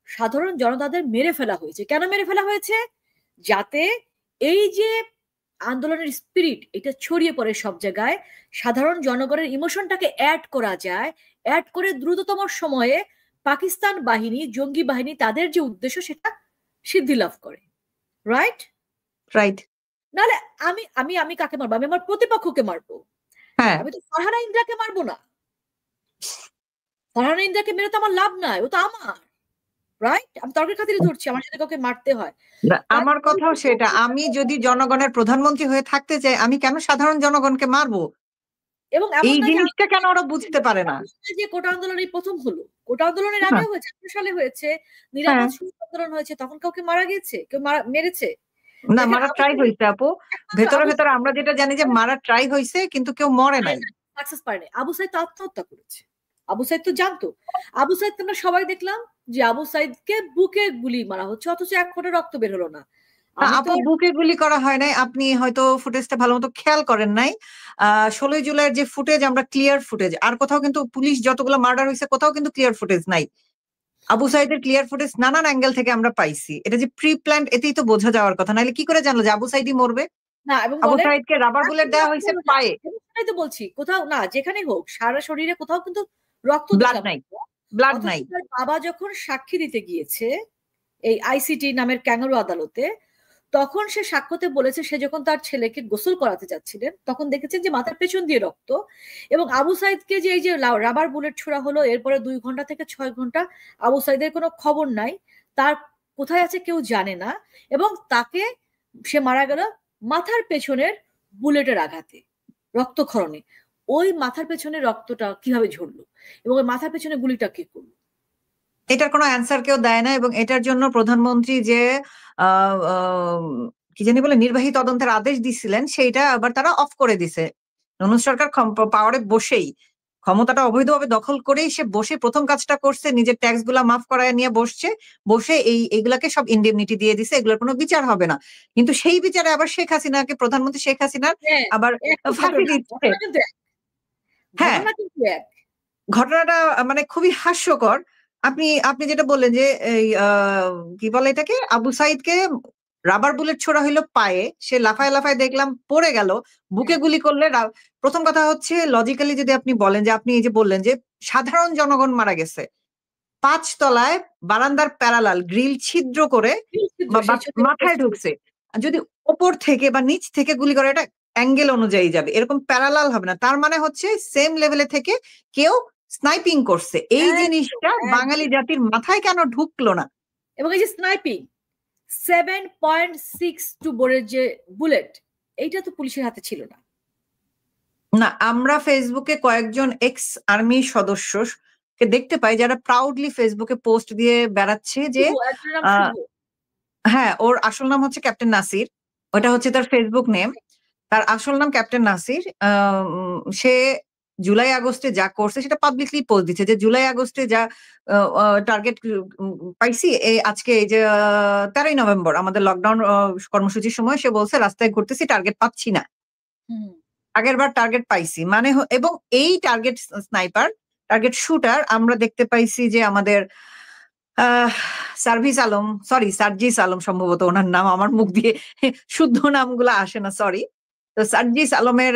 সাধারণ জনতাদের মেরে ফেলা হয়েছে। কেন মেরে ফেলা হয়েছে? যাতে এই যে আন্দোলনের স্পিরিট এটা ছড়িয়ে পড়ে সব জায়গায়, সাধারণ জনগণের ইমোশনটাকে অ্যাড করা যায়, অ্যাড করে দ্রুততম সময়ে পাকিস্তান বাহিনী, জঙ্গি বাহিনী তাদের যে উদ্দেশ্য সেটা সিদ্ধি লাভ করে। রাইট? রাইট। নাহলে আমি আমি আমি কাকে মারবো? আমি আমার প্রতিপক্ষকে মারবো। হ্যাঁ, আমি তো ফারহানা ইন্দ্রাকে মারবো না। ফারহানা ইন্দ্রাকে মেরে তো আমার লাভ নাই, ও তো আমার। রাইট? আমি তর্কের খাতিরে ধরছি, আমার সাথে কাউকে মারতে হয়। তাই আমার কথাও সেটা। আমি যদি জনগণের প্রধানমন্ত্রী হয়ে থাকতে চাই, আমি কেন সাধারণ জনগণকে মারবো? এবং এমন এই না যে জিনিসটা কেন ওরা বুঝতে পারে না? যে কোটা আন্দোলন এই প্রথম হলো। কোটা আন্দোলনের না, আগেও হয়েছে, ১৮ সালে হয়েছে, হ্যাঁ, নিরাপদ শুল্ক আন্দোলন হয়েছে, তখন কাউকে মারা গেছে, কেউ মেরেছে। না দেখেন মারা আবু ট্রাই সাইদ, হইছে আপু। একমাত্র ভেতরে, আবু ভেতরে সাইদ আমরা যেটা জানি যে মারা ট্রাই হইছে কিন্তু কেউ মরে পারে নাই। না, সাকসেস পারে না। আবু সাইদ তো আত্মহত্যা করেছে। আবু সাইদ তো জানতো। আবু সাইদ আমরা সবাই দেখলাম যে আবু সাইদকে বুকে গুলি মারা হচ্ছে, অথচ এক ফোঁটা রক্ত বের হলো না। না আমি তো আপু, বুকে গুলি করা হয় নাই। আপনি হয়তো ফুটেজটা ভালোমতো খেয়াল করেন নাই। ১৬ই জুলাইয়ের যে ফুটেজ, আমরা ক্লিয়ার ফুটেজ, আর কোথাও কিন্তু পুলিশ যতগুলো মার্ডার হইছে কোথাও কিন্তু ক্লিয়ার ফুটেজ নাই। আবু সাইদের ক্লিয়ার ফুটেজ নানান অ্যাঙ্গেল থেকে আমরা পাইছি। এটা যে প্রি প্ল্যান্ড এতেই তো বোঝা যাওয়ার কথা। নাহলে কি করে জানলো যে আবু সাইদই মরবে? না, এবং আবু বলেন সাইদকে রাবার বুলেট একদম দেওয়া রক্ত হইছে হলো না। পায়ে। এবং সেটাই তো বলছি, কোথাও না যেখানেই হোক সারা শরীরে কোথাও কিন্তু রক্ত ব্লাড দেখলাম নাই, না। ব্লাড অথচ নাই। তার বাবা যখন সাক্ষী দিতে গিয়েছে এই আইসিটি নামের ক্যাঙ্গারু আদালতে, তখন সে সাক্ষ্যতে বলেছে সে যখন তার ছেলেকে গোসল করাতে যাচ্ছিলেন তখন দেখেছেন যে মাথার পেছন দিয়ে রক্ত। এবং আবু সাইদকে যে এই যে রাবার বুলেট ছোড়া হলো, এরপরে ২ ঘন্টা থেকে ৬ ঘন্টা আবু সাইদের কোনো খবর নাই, তার কোথায় আছে কেউ জানে না। এবং তাকে, সে মারা গেল মাথার পেছনের বুলেটের আঘাতে, রক্তক্ষরণে। ওই মাথার পেছনে রক্তটা কিভাবে ঝরলো এবং ওই মাথার পেছনে গুলিটা কে করলো? এটার কোনো অ্যান্সার কেউ দেয় না এবং এটার জন্য প্রধানমন্ত্রী যে আ আম কি জানি বলে নির্বাহী তদন্তের আদেশ দিছিলেন সেইটা আবার তারা অফ করে দিছে। ইউনূস সরকার পাওয়ারে বসেই, ক্ষমতাটা অবৈধভাবে দখল করেই সে বসে ১ম কাজটা করছে, নিজের ট্যাক্স গুলা মাফ করায় নিয়ে বসছে। বসে এগুলাকে সব ইন্ডেমনিটি দিয়ে দিছে। এগুলোর কোনো বিচার হবে না। কিন্তু সেই বিচারে আবার শেখ হাসিনাকে, প্রধানমন্ত্রী শেখ হাসিনার হ্যাঁ, আবার একই ফাঁসি ঘটনা, দিচ্ছে। ঘটনা কিন্তু এক। হ্যাঁ। ঘটনা কিন্তু এক। ঘটনাটা মানে খুবই হাস্যকর। আপনি আপনি যেটা বললেন যে এই কি বলে এটাকে? আবু সাইদকে রাবার বুলেট ছোড়া হইলো পায়ে। সে লাফায়, লাফায় দেখলাম পড়ে গেল। বুকে হ্যাঁ, গুলি করলে ১ম কথা হচ্ছে লজিক্যালি যদি আপনি বলেন যে আপনি এই যে বললেন যে সাধারণ জনগণ মারা গেছে। ৫ তলায় বারান্দার প্যারালাল গ্রিল ছিদ্র করে ছিদ্র বা সেই ছবিটা মাথায় পোস্ট ঢুকছে। করেছে। আর যদি ওপর থেকে বা নিচ থেকে গুলি করে, এটা অ্যাঙ্গেল অনুযায়ী যাবে। এরকম প্যারালাল হবে না। তার মানে হচ্ছে সেম লেভেলে থেকে কেউ স্নাইপিং করছে। এই একদম, জিনিসটা বাঙালি একদম। জাতির মাথায় কেন ঢুকলো না? এবং এই যে স্নাইপিং 7.62 বোরের যে বুলেট, এইটা তো পুলিশের হাতে ছিল না। না, আমরা ফেসবুকে কয়েকজন এক্স আর্মি সদস্যকে দেখতে পাই যারা প্রাউডলি ফেসবুকে পোস্ট দিয়ে বেড়াচ্ছে যে শুভ, একজনের নাম আ শুভ। হ্যাঁ, ওর আসল নাম হচ্ছে ক্যাপ্টেন নাসির। ওটা হচ্ছে তার ফেসবুক নেম। তার আসল নাম ক্যাপ্টেন নাসির। সে জুলাই আগস্টে যা করছে সেটা পাবলিকলি পোস্ট দিচ্ছে যে জুলাই আগস্টে যা আ আ টার্গেট পাইছি আজকে এই যে ১৩ই নভেম্বর আমাদের লকডাউন কর্মসূচির সময় সে বলছে রাস্তায় ঘুরতেছি, টার্গেট পাচ্ছি না। হুম। আগেরবার টার্গেট পাইছি। মানে এবং এই টার্গেট স্নাইপার, টার্গেট শুটার আমরা দেখতে পাইছি যে আমাদের আহ সার্ভিস আলম, সরি সার্জিস আলম সম্ভবত উনার নাম। আমার মুখ দিয়ে শুদ্ধ নামগুলা আসে না, সরি। তো সার্জিস আলমের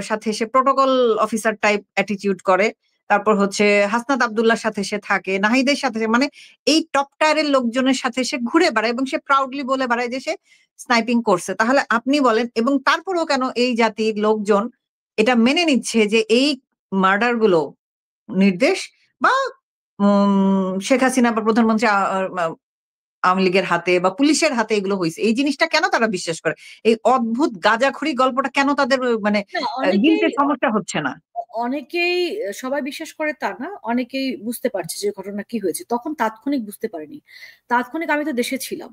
সাথে সে প্রোটোকল অফিসার টাইপ অ্যাটিটিউড করে। তারপর হচ্ছে হাসনাত আব্দুল্লাহর সাথে সে থাকে, নাহিদের সাথে মানে এই টপ টায়ারের লোকজনের সাথে সে ঘুরে বেড়ায় এবং সে প্রাউডলি বলে বেড়ায় যে সে স্নাইপিং করছে। তাহলে আপনি বলেন, এবং তারপরেও কেন এই জাতির লোকজন এটা মেনে নিচ্ছে যে এই মার্ডার গুলো নির্দেশ বা শেখ হাসিনা বা প্রধানমন্ত্রী আওয়ামী লীগের হাতে বা পুলিশের হাতে এগুলো হইছে। এই জিনিসটা কেন তারা বিশ্বাস করে? এই অদ্ভুত গাঁজাখড়ি গল্পটা কেন তাদের মানে না, অনেকেই গিলতে সমস্যা হচ্ছে না? অনেকেই সবাই বিশ্বাস করে তা না। অনেকেই বুঝতে পারছে যে ঘটনা কি হয়েছে। তখন তাৎক্ষণিক বুঝতে পারিনি। তাৎক্ষণিক আমি তো দেশে ছিলাম।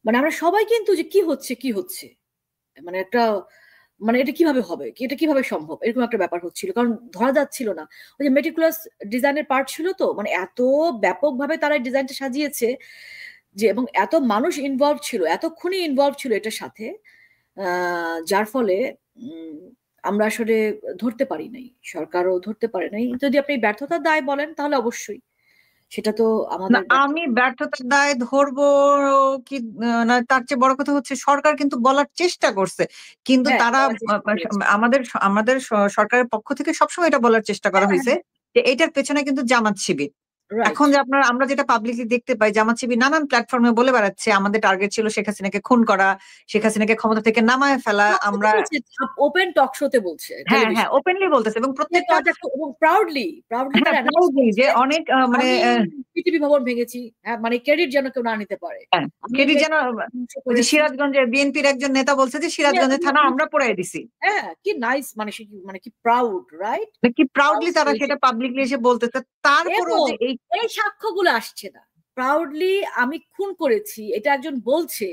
মানে আমরা সবাই কিন্তু যে কি হচ্ছে, কি হচ্ছে? মানে একটা মানে এটা কিভাবে হবে, এটা কিভাবে সম্ভব, এরকম একটা ব্যাপার হচ্ছিল, কারণ ধরা যাচ্ছিল না। ওই যে মেটিকুলাস ডিজাইনের পার্ট ছিল, তো মানে এত ব্যাপকভাবে তারা ডিজাইনটা সাজিয়েছে যে, এবং এত মানুষ ইনভলভ ছিল, এতক্ষণই ইনভলভ ছিল এটার সাথে, যার ফলে উম, আমরা আসলে ধরতে পারি নাই, সরকারও ধরতে পারে নাই। যদি আপনি ব্যর্থতার দায় বলেন তাহলে অবশ্যই সেটা তো না, আমাদের আমি ব্যর্থতার দায় ধরবো কি না, তার চেয়ে বড় কথা হচ্ছে সরকার কিন্তু বলার চেষ্টা করছে, কিন্তু হ্যাঁ, তারা বলার চেষ্টা করেছে। আমাদের আমাদের সরকারের পক্ষ থেকে সবসময় এটা বলার চেষ্টা করা হ্যাঁ, হয়েছে যে এটার পেছনে কিন্তু জামাত শিবির। রাইট। এখন যে আমরা যেটা পাবলিকলি দেখতে পাই, জামাত শিবির নানান প্ল্যাটফর্মে বলে বেড়াচ্ছে আমাদের টার্গেট ছিল শেখ হাসিনাকে খুন করা, শেখ হাসিনাকে ক্ষমতা থেকে নামায় ফেলা। আমরা ওপেন টক শোতে বলছে, হ্যাঁ হ্যাঁ টেলিভিশনে। ওপেনলি বলতেছে এবং প্রত্যেকটা এবং প্রাউডলি প্রাউডলি হ্যাঁ তারা অ্যানাউন্স proudly করছে, যে অনেক মানে আমি পিটিপি ভবন ভেঙেছি। হ্যাঁ, মানে ক্রেডিট যেন কেউ না নিতে পারে, হ্যাঁ, আমি কেটি এটা যেন ধ্বংস ওই যে করেছি। সিরাজগঞ্জের বিএনপির একজন নেতা বলছে যে সিরাজগঞ্জের থানা আমরা পড়াই দিছি। হ্যাঁ, কি নাইস, মানে সে মানে কি প্রাউড, রাইট? মানে কি প্রাউডলি তারা সেটা পাবলিকলি এসে বলতেছে, তারপরও এবং যে এই এই সাক্ষ্যগুলো আসছে না। প্রাউডলি আমি খুন করেছি এটা একজন বলছে,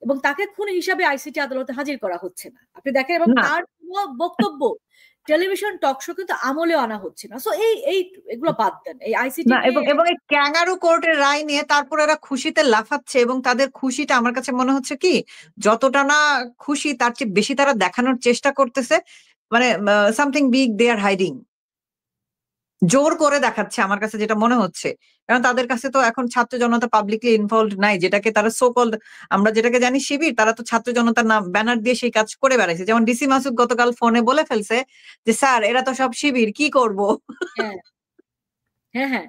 এবং তাকে খুন হিসাবে আইসিটি আদালতে হাজির করা হচ্ছে না, আপনি দেখেন। এবং না তার কোনো বক্তব্য টেলিভিশন টক শো কিন্তু আমলেও আনা হচ্ছে না। সো এই এগুলো বাদ দেন, এই আইসিটি না নিয়ে। এবং এবং এই ক্যাঙ্গারু কোর্টের রায় নিয়ে তারপর এরা খুশিতে লাফাচ্ছে এবং তাদের খুশিটা আমার কাছে মনে হচ্ছে কি, যতটা না খুশি তার চেয়ে বেশি তারা দেখানোর চেষ্টা করতেছে মানে সামথিং বিগ দে আর হাইডিং, জোর করে দেখাচ্ছে আমার কাছে যেটা মনে হচ্ছে। কারণ তাদের কাছে তো এখন ছাত্র জনতা পাবলিকলি ইনভলভড নাই, যেটাকে তারা সো কল্ড আমরা যেটাকে জানি শিবির, তারা তো ছাত্র জনতার নাম ব্যানার দিয়ে সেই কাজ করে বেড়াইছে। যেমন ডিসি মাসুদ গতকাল ফোনে বলে ফেলছে যে স্যার এরা তো সব শিবির, কি করব। হ্যাঁ, হ্যাঁ, হ্যাঁ,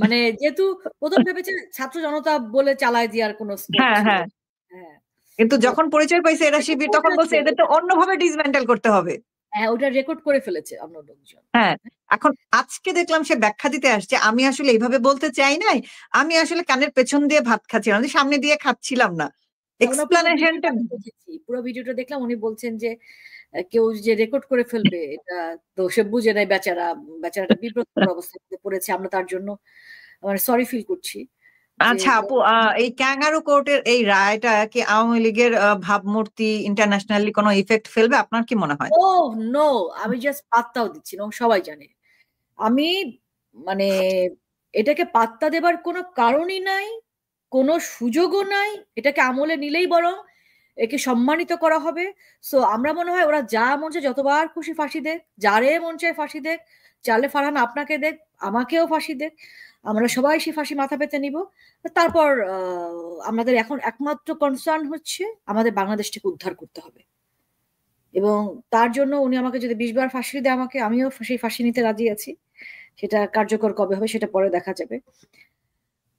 মানে যেহেতু প্রথম ভেবেছে ছাত্র জনতা বলে চালায় দেওয়ার কোনো স্কোপ হ্যাঁ ছিল। হ্যাঁ, হ্যাঁ, কিন্তু তো যখন পরিচয় পাইছে এরা রেকর্ড শিবির করে তখন ফেলেছে বলছে এদের তো অন্যভাবে ডিসমেন্টাল করতে হবে। হ্যাঁ, ওটা রেকর্ড করে ফেলেছে অন্য লোকজন। হ্যাঁ, এখন আজকে দেখলাম সে ব্যাখ্যা দিতে আসছে, আমি আসলে এইভাবে বলতে চাই নাই, আমি আসলে কানের পেছন দিয়ে ভাত খাচ্ছিলাম, আমি সামনে দিয়ে খাচ্ছিলাম না। হ্যাঁ, ওনার পুরো ভিডিওটা এক্সপ্লানেশনটা আমি দেখেছি, পুরো ভিডিওটা দেখলাম। উনি বলছেন যে কেউ যে রেকর্ড করে ফেলবে এটা তো সে বুঝে নাই, বেচারা, বেচারাটা বিব্রতকর অবস্থায় পড়েছে। আমরা তার জন্য মানে সরি ফিল করছি যে আচ্ছা আপু, এই ক্যাঙ্গারু কোর্টের এই রায়টা কি আওয়ামী লীগের ভাবমূর্তি ইন্টারন্যাশনালি কোনো ইফেক্ট ফেলবে, আপনার কি মনে হয়? ও নো, আমি জাস্ট পাত্তাও দিচ্ছি না, ও সবাই জানে। আমি মানে এটাকে পাত্তা দেবার কোনো কারণই নাই, কোনো সুযোগও নাই। এটাকে আমলে নিলেই বরং একে সম্মানিত করা হবে। সো আমরা মনে হয় ওরা যা মন চায় যতবার খুশি ফাঁসি দেখ, যারে মন চায় ফাঁসি দেখ, চালে ফারহান আপনাকে দেখ, আমাকেও ফাঁসি দেখ, আমরা সবাই সে ফাঁসি মাথা পেতে নিব। তারপর আমাদের এখন একমাত্র কনসার্ন হচ্ছে আমাদের বাংলাদেশটাকে উদ্ধার করতে হবে। এবং তার জন্য উনি আমাকে যদি 20 বার ফাঁসি দেয়, আমাকে, আমিও সেই ফাঁসি নিতে রাজি আছি। সেটা কার্যকর কবে হবে সেটা পরে দেখা যাবে।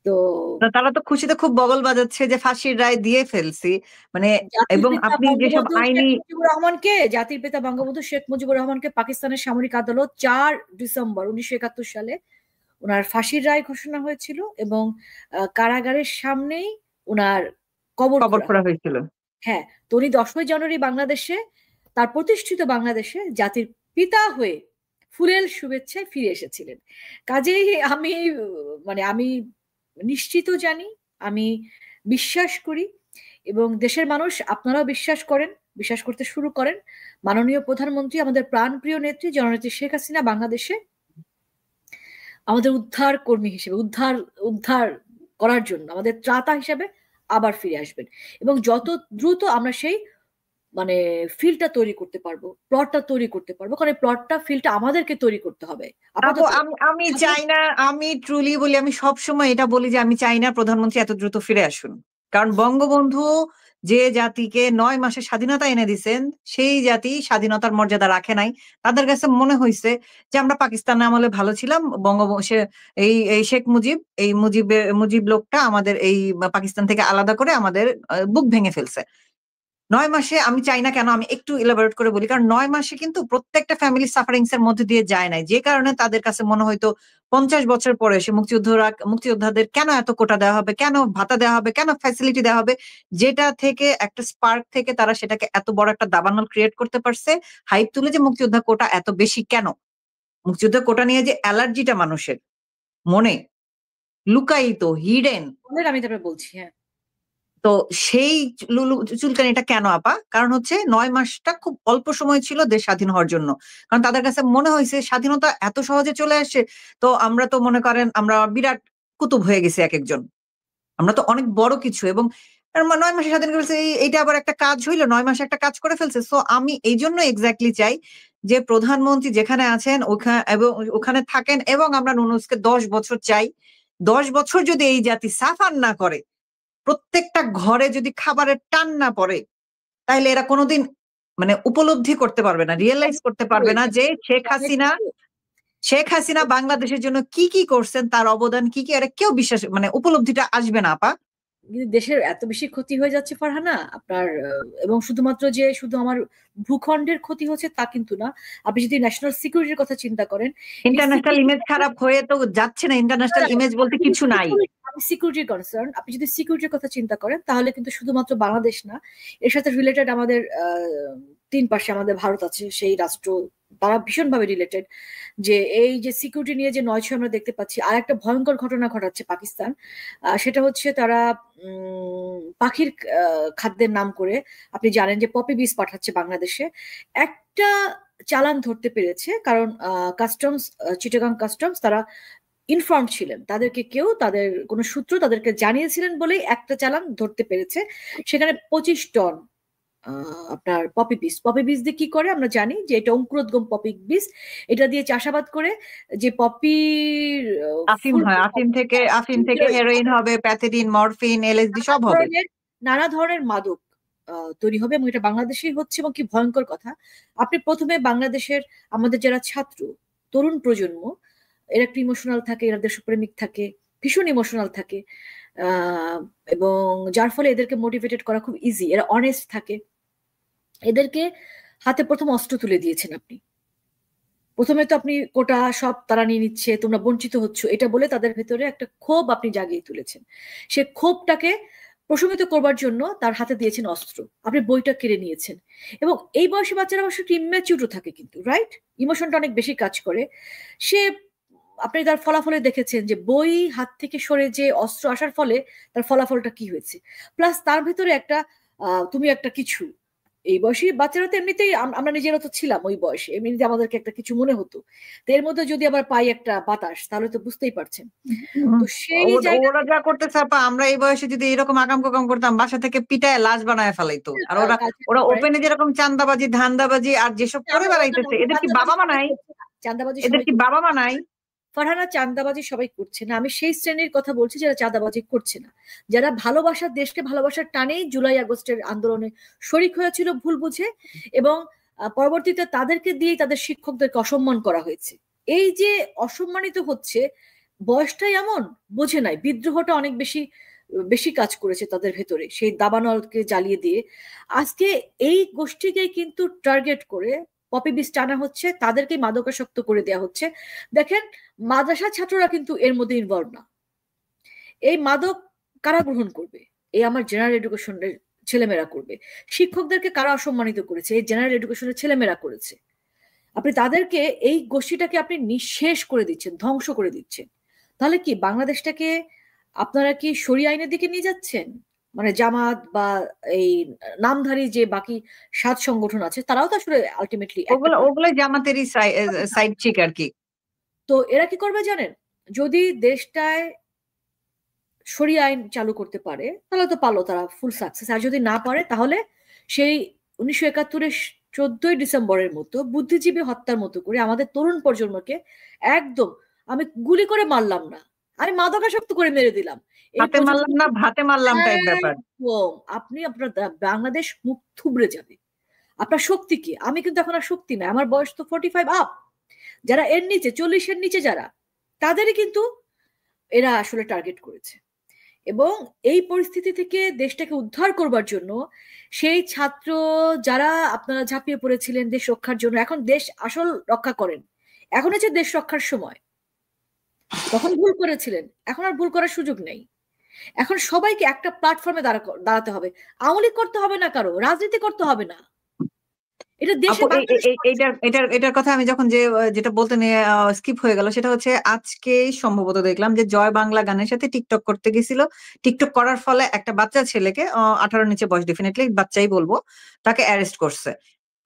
তো না, তারা তো খুশিতে খুব বগল বাজাচ্ছে যে ফাঁসির রায় দিয়ে ফেলছি, মানে জাতির এবং পিতা আপনি যেসব বঙ্গবন্ধু আইনি শেখ মুজিবুর রহমানকে, জাতির পিতা বঙ্গবন্ধু শেখ মুজিবুর রহমানকে পাকিস্তানের সামরিক আদালত 4 ডিসেম্বর 1971 সালে ওনার ফাঁসির রায় ঘোষণা হয়েছিল, এবং কারাগারের সামনেই ওনার কবর খবর খোঁড়া করা হয়। হয়েছিল। হ্যাঁ, তো উনি 10ই জানুয়ারি বাংলাদেশে, তার প্রতিষ্ঠিত বাংলাদেশে জাতির পিতা হয়ে ফুলেল শুভেচ্ছায় ফিরে এসেছিলেন। কাজেই আমি মানে আমি নিশ্চিত জানি, আমি বিশ্বাস করি, এবং দেশের মানুষ আপনারাও বিশ্বাস করেন, বিশ্বাস করতে শুরু করেন, মাননীয় প্রধানমন্ত্রী, আমাদের প্রাণপ্রিয় নেত্রী জননেত্রী শেখ হাসিনা বাংলাদেশে আমাদের উদ্ধার কর্মী হিসেবে, উদ্ধার উদ্ধার করার জন্য আমাদের ত্রাতা হিসেবে আবার ফিরে আসবেন। এবং যত দ্রুত আমরা সেই মানে ফিল্ডটা তৈরি করতে পারবো, প্লটটা তৈরি করতে পারবো, কারণ প্লটটা ফিল্ডটা আমাদেরকে তৈরি করতে হবে আপু, আপাতত। আমি চাই না, আমি ট্রুলি বলি, আমি সব সময় এটা বলি যে আমি চাই না প্রধানমন্ত্রী এত দ্রুত ফিরে আসুন। কারণ বঙ্গবন্ধু যে জাতিকে 9 মাসে স্বাধীনতা এনে দিছেন, সেই জাতি স্বাধীনতার মর্যাদা রাখে নাই। তাদের কাছে মনে হয়েছে যে আমরা পাকিস্তানে আমলে ভালো ছিলাম, বঙ্গবংশে এই এই শেখ মুজিব, এই মুজিব লোকটা আমাদের এই পাকিস্তান থেকে আলাদা করে আমাদের বুক ভেঙে ফেলছে। 9 মাসে আমি চাই না কেন, আমি একটু ইলাবোরেট করে বলি, কারণ 9 মাসে কিন্তু প্রত্যেকটা ফ্যামিলি সাফারিংস এর মধ্যে দিয়ে যায় নাই, যে কারণে তাদের কাছে মনে হয়তো 50 বছর পরে এসে মুক্তিযোদ্ধাদের কেন এত কোটা দেওয়া হবে, কেন ভাতা দেওয়া হবে, কেন ফ্যাসিলিটি দেওয়া হবে, যেটা থেকে একটা স্পার্ক থেকে তারা সেটাকে এত বড় একটা দাবানল ক্রিয়েট করতে পারছে, হাইপ তুলে যে মুক্তিযোদ্ধা কোটা এত বেশি কেন। মুক্তিযোদ্ধা কোটা নিয়ে যে অ্যালার্জিটা মানুষের মনে লুকায়িত, হিডেন, আমি তারপরে বলছি। হ্যাঁ, তো সেই চুলকানিটা কেন আপা? কারণ হচ্ছে 9 মাসটা খুব অল্প সময় ছিল দেশ স্বাধীন হওয়ার জন্য। কারণ তাদের কাছে মনে হয়েছে স্বাধীনতা এত সহজে চলে আসছে। তো আমরা তো মনে করেন আমরা বিরাট কুতুব হয়ে গেছি একেকজন। আমরা তো অনেক বড় কিছু, এবং ৯ মাসে স্বাধীন করে ফেলছে, এইটা আবার একটা কাজ হইলো, ৯ মাসে একটা কাজ করে ফেলছে। সো আমি এইজন্য এক্সাক্টলি চাই যে প্রধানমন্ত্রী যেখানে আছেন এবং ওখানে থাকেন, এবং আমরা নুনুসকে ১০ বছর চাই। ১০ বছর যদি এই জাতি সাফার না করে, প্রত্যেকটা ঘরে যদি খাবারের টান না পড়ে, তাইলে এরা কোনদিন মানে উপলব্ধি করতে পারবে না, রিয়ালাইজ করতে পারবে না যে শেখ হাসিনা বাংলাদেশের জন্য কি করছেন, তার অবদান কি এরা কেউ বিশ্বাস মানে উপলব্ধিটা আসবে না আপা। কিন্তু দেশের এত বেশি ক্ষতি হয়ে যাচ্ছে ফারহানা আপনার, এবং শুধুমাত্র যে শুধু আমার ভূখণ্ডের ক্ষতি হচ্ছে তা কিন্তু না। আপনি যদি ন্যাশনাল সিকিউরিটির কথা চিন্তা করেন, ইন্টারন্যাশনাল ইমেজ খারাপ হয়ে তো যাচ্ছে না, ইন্টারন্যাশনাল ইমেজ বলতে কিছু নাই। সিকিউরিটি কনসার্ন, আপনি যদি সিকিউরিটির কথা চিন্তা করেন তাহলে কিন্তু শুধুমাত্র বাংলাদেশ না, এর সাথে রিলেটেড আমাদের 3 পাশে আমাদের ভারত আছে, সেই রাষ্ট্র তারা ভীষণভাবে রিলেটেড। যে এই যে সিকিউরিটি নিয়ে যে নয় ছয় আমরা দেখতে পাচ্ছি, আর একটা ভয়ঙ্কর ঘটনা ঘটাচ্ছে পাকিস্তান, সেটা হচ্ছে তারা পাখির খাদ্যের নাম করে আপনি জানেন যে পপি বীজ পাঠাচ্ছে বাংলাদেশে। একটা চালান ধরতে পেরেছে, কারণ কাস্টমস, চিটাগাং কাস্টমস তারা ইনফর্ম ছিলেন, তাদেরকে কেউ তাদের কোনো সূত্র তাদেরকে জানিয়েছিলেন বলেই একটা চালান ধরতে পেরেছে। সেখানে 25 টন আপনার পপি বীজ দিয়ে কি করে আমরা জানি যে এটা অঙ্কুরোদ্গম পপি বীজ, এটা দিয়ে চাষাবাদ করে যে পপির আফিম হয়, আফিম থেকে হেরোইন হবে, প্যাথেডিন, মরফিন, এলএসডি সব হবে, নানা ধরনের মাদক তৈরি হবে, এবং এটা বাংলাদেশেই হচ্ছে। এবং কি ভয়ঙ্কর কথা, আপনি প্রথমে বাংলাদেশের আমাদের যারা ছাত্র তরুণ প্রজন্ম, এরা একটু ইমোশনাল থাকে, এরা দেশপ্রেমিক থাকে, ভীষণ ইমোশনাল থাকে, এবং যার ফলে এদেরকে মোটিভেটেড করা খুব ইজি, এরা অনেস্ট থাকে। এদেরকে হাতে প্রথম অস্ত্র তুলে দিয়েছেন আপনি। প্রথমে তো আপনি কোটা সব তারা নিয়ে নিচ্ছে, তোমরা বঞ্চিত হচ্ছ, এটা বলে তাদের ভেতরে একটা ক্ষোভ আপনি জাগিয়ে তুলেছেন। সে ক্ষোভটাকে প্রশমিত করবার জন্য তার হাতে দিয়েছেন অস্ত্র, আপনি বইটা কেড়ে নিয়েছেন। এবং এই বয়সী বাচ্চারা অবশ্য একটু ইম্যাচিউরও থাকে কিন্তু, রাইট, ইমোশনটা অনেক বেশি কাজ করে। সে আপনি তার ফলাফলে দেখেছেন যে বই হাত থেকে সরে যে অস্ত্র আসার ফলে তার ফলাফলটা কি হয়েছে। প্লাস তার ভিতরে একটা তুমি একটা কিছু, এই বয়সী বাচ্চারা তো এমনিতেই, আমরা নিজেরা তো ছিলাম ওই বয়সে, এমনিতে আমাদেরকে একটা কিছু মনে হতো, তো এর মধ্যে যদি আবার পাই একটা বাতাস, তাহলে তো বুঝতেই পারছেন। তো সেই ওরা যা করতেছে আপা, আমরা এই বয়সে যদি এরকম আকাম কুকাম করতাম, বাসা থেকে পিটায় লাশ বানায় ফেলাইতো। আর ওরা ওপেনে যেরকম চান্দাবাজি, ধান্দাবাজি আর যেসব করে বেড়াইতেছে, এদের কি বাবা মা নাই? চাঁদাবাজি এদের কি বাবা মা নাই? ফারহানা, চাঁদাবাজি সবাই করছে না, আমি সেই শ্রেণীর কথা বলছি যারা চাঁদাবাজি করছে না, যারা ভালোবাসার দেশকে ভালোবাসার টানেই জুলাই আগস্টের আন্দোলনে শরিক হয়েছিল ভুল বুঝে, এবং পরবর্তীতে তাদেরকে দিয়ে তাদের শিক্ষকদেরকে অসম্মান করা হয়েছে। এই যে অসম্মানিত হচ্ছে, বয়সটাই এমন, বোঝে নাই, বিদ্রোহটা অনেক বেশি বেশি কাজ করেছে তাদের ভেতরে, সেই দাবানলকে জ্বালিয়ে দিয়ে। আজকে এই গোষ্ঠীকে কিন্তু টার্গেট করে পপি বীজ টানা হচ্ছে, তাদেরকে মাদকাসক্ত করে দেওয়া হচ্ছে। দেখেন, মাদ্রাসা ছাত্ররা কিন্তু এর মধ্যে ইনভলভ না। এই মাদক কারা গ্রহণ করবে? এই আমার জেনারেল এডুকেশনের ছেলেমেয়েরা করবে। শিক্ষকদেরকে কারা অসম্মানিত করেছে? এই জেনারেল এডুকেশনের ছেলেমেয়েরা করেছে। আপনি তাদেরকে, এই গোষ্ঠীটাকে আপনি নিঃশেষ করে দিচ্ছেন, ধ্বংস করে দিচ্ছেন। তাহলে কি বাংলাদেশটাকে আপনারা কি শরিয়া আইনের দিকে নিয়ে যাচ্ছেন? মানে জামাত বা এই নামধারী যে বাকি 7 সংগঠন আছে, তারাও তো আসলে আলটিমেটলি ওগুলো জামাতেরই সাইড চিক আর কি। তো এরা কি করবে জানেন? যদি দেশটায় শরিয়া আইন চালু করতে পারে তাহলে তো পারলো, তারা ফুল সাকসেস। আর যদি না পারে, তাহলে সেই 1971-এর 14ই ডিসেম্বরের মতো বুদ্ধিজীবী হত্যার মতো করে আমাদের তরুণ প্রজন্মকে একদম, আমি গুলি করে মারলাম না, আমি মাদকাসক্ত করে মেরে দিলাম, হাতে মারলাম না ভাতে মারলাম টাইপ ব্যাপার। আপনি আপনার বাংলাদেশ মুখ থুবড়ে যাবে। আপনার শক্তি কি? আমি কিন্তু এখন আর শক্তি নাই, আমার বয়স তো 45 আপ। যারা এর নিচে 40-এর নিচে যারা, তাদেরই কিন্তু এরা আসলে টার্গেট করেছে। এবং এই পরিস্থিতি থেকে দেশটাকে উদ্ধার করবার জন্য সেই ছাত্র যারা আপনারা ঝাঁপিয়ে পড়েছিলেন দেশ রক্ষার জন্য, এখন দেশ আসল রক্ষা করেন, এখন হচ্ছে দেশ রক্ষার সময়। তখন ভুল করেছিলেন, এখন আর ভুল করার সুযোগ নেই। এখন সবাইকে একটা প্ল্যাটফর্মে দাঁড়াতে হবে। আওয়ামী লীগ করতে হবে না, কারো রাজনীতি করতে হবে না, এটা দেশে আপু বাংলাদেশ এটার কথা আমি যখন যেটা বলতে নিয়ে স্কিপ হয়ে গেল, সেটা হচ্ছে আজকে সম্ভবত দেখলাম যে জয় বাংলা গানের সাথে টিকটক করতে গেছিল। টিকটক করার ফলে একটা বাচ্চা ছেলেকে, 18 নিচে বয়স, ডেফিনেটলি বাচ্চাই বলবো, তাকে অ্যারেস্ট করছে।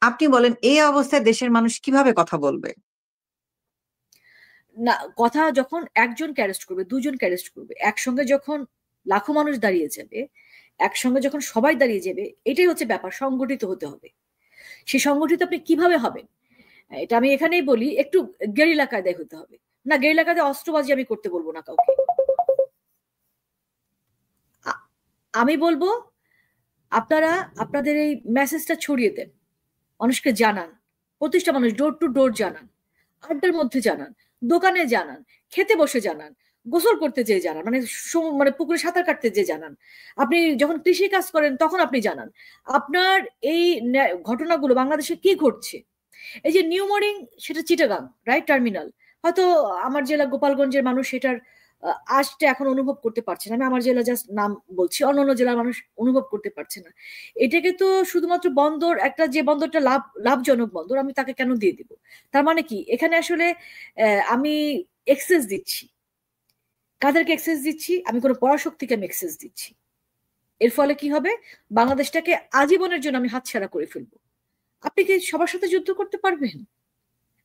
আপনি বলেন এই অবস্থায় দেশের মানুষ কিভাবে কথা বলবে? না, কথা যখন একজনকে অ্যারেস্ট করবে, দুজনকে অ্যারেস্ট করবে, একসঙ্গে যখন লাখো মানুষ দাঁড়িয়ে যাবে, একসঙ্গে যখন সবাই দাঁড়িয়ে যাবে, এটাই হচ্ছে ব্যাপার। সংগঠিত হতে হবে। সে সংগঠিত আপনি কিভাবে হবেন? এটা আমি এখানেই বলি, একটু গেরিলা কায়দায় হতে হবে। না, গেরিলা কায়দায় অস্ত্রবাজি আমি করতে বলবো না কাউকে। আমি বলবো আপনারা আপনাদের এই মেসেজটা ছড়িয়ে দেন, মানুষকে জানান, প্রতিটা মানুষ ডোর টু ডোর জানান, আড্ডার মধ্যে জানান, দোকানে জানান, খেতে বসে জানান, গোসল করতে যেয়ে জানান, মানে মানে পুকুরে সাঁতার কাটতে যেয়ে জানান, আপনি যখন কৃষি কাজ করেন তখন আপনি জানান আপনার এই ঘটনাগুলো বাংলাদেশে কি ঘটছে। এই যে নিউ মর্নিং, সেটা চিটাগাং রাইট টার্মিনাল, হয়তো আমার জেলা গোপালগঞ্জের মানুষ সেটার আজটা এখন অনুভব করতে পারছে না। আমি আমার জেলা জাস্ট নাম বলছি, অন্যান্য জেলার মানুষ অনুভব করতে পারছে না। এটাকে তো শুধুমাত্র বন্দর, একটা যে বন্দরটা লাভজনক বন্দর, আমি তাকে কেন দিয়ে দিব? তার মানে কি এখানে আসলে আমি এক্সেস দিচ্ছি। কাদেরকে এক্সেস দিচ্ছি? আমি কোনো পরাশক্তিকে আমি এক্সেস দিচ্ছি। এর ফলে কি হবে? বাংলাদেশটাকে আজীবনের জন্য আমি হাতছাড়া করে ফেলবো। আপনি কি সবার সাথে যুদ্ধ করতে পারবেন?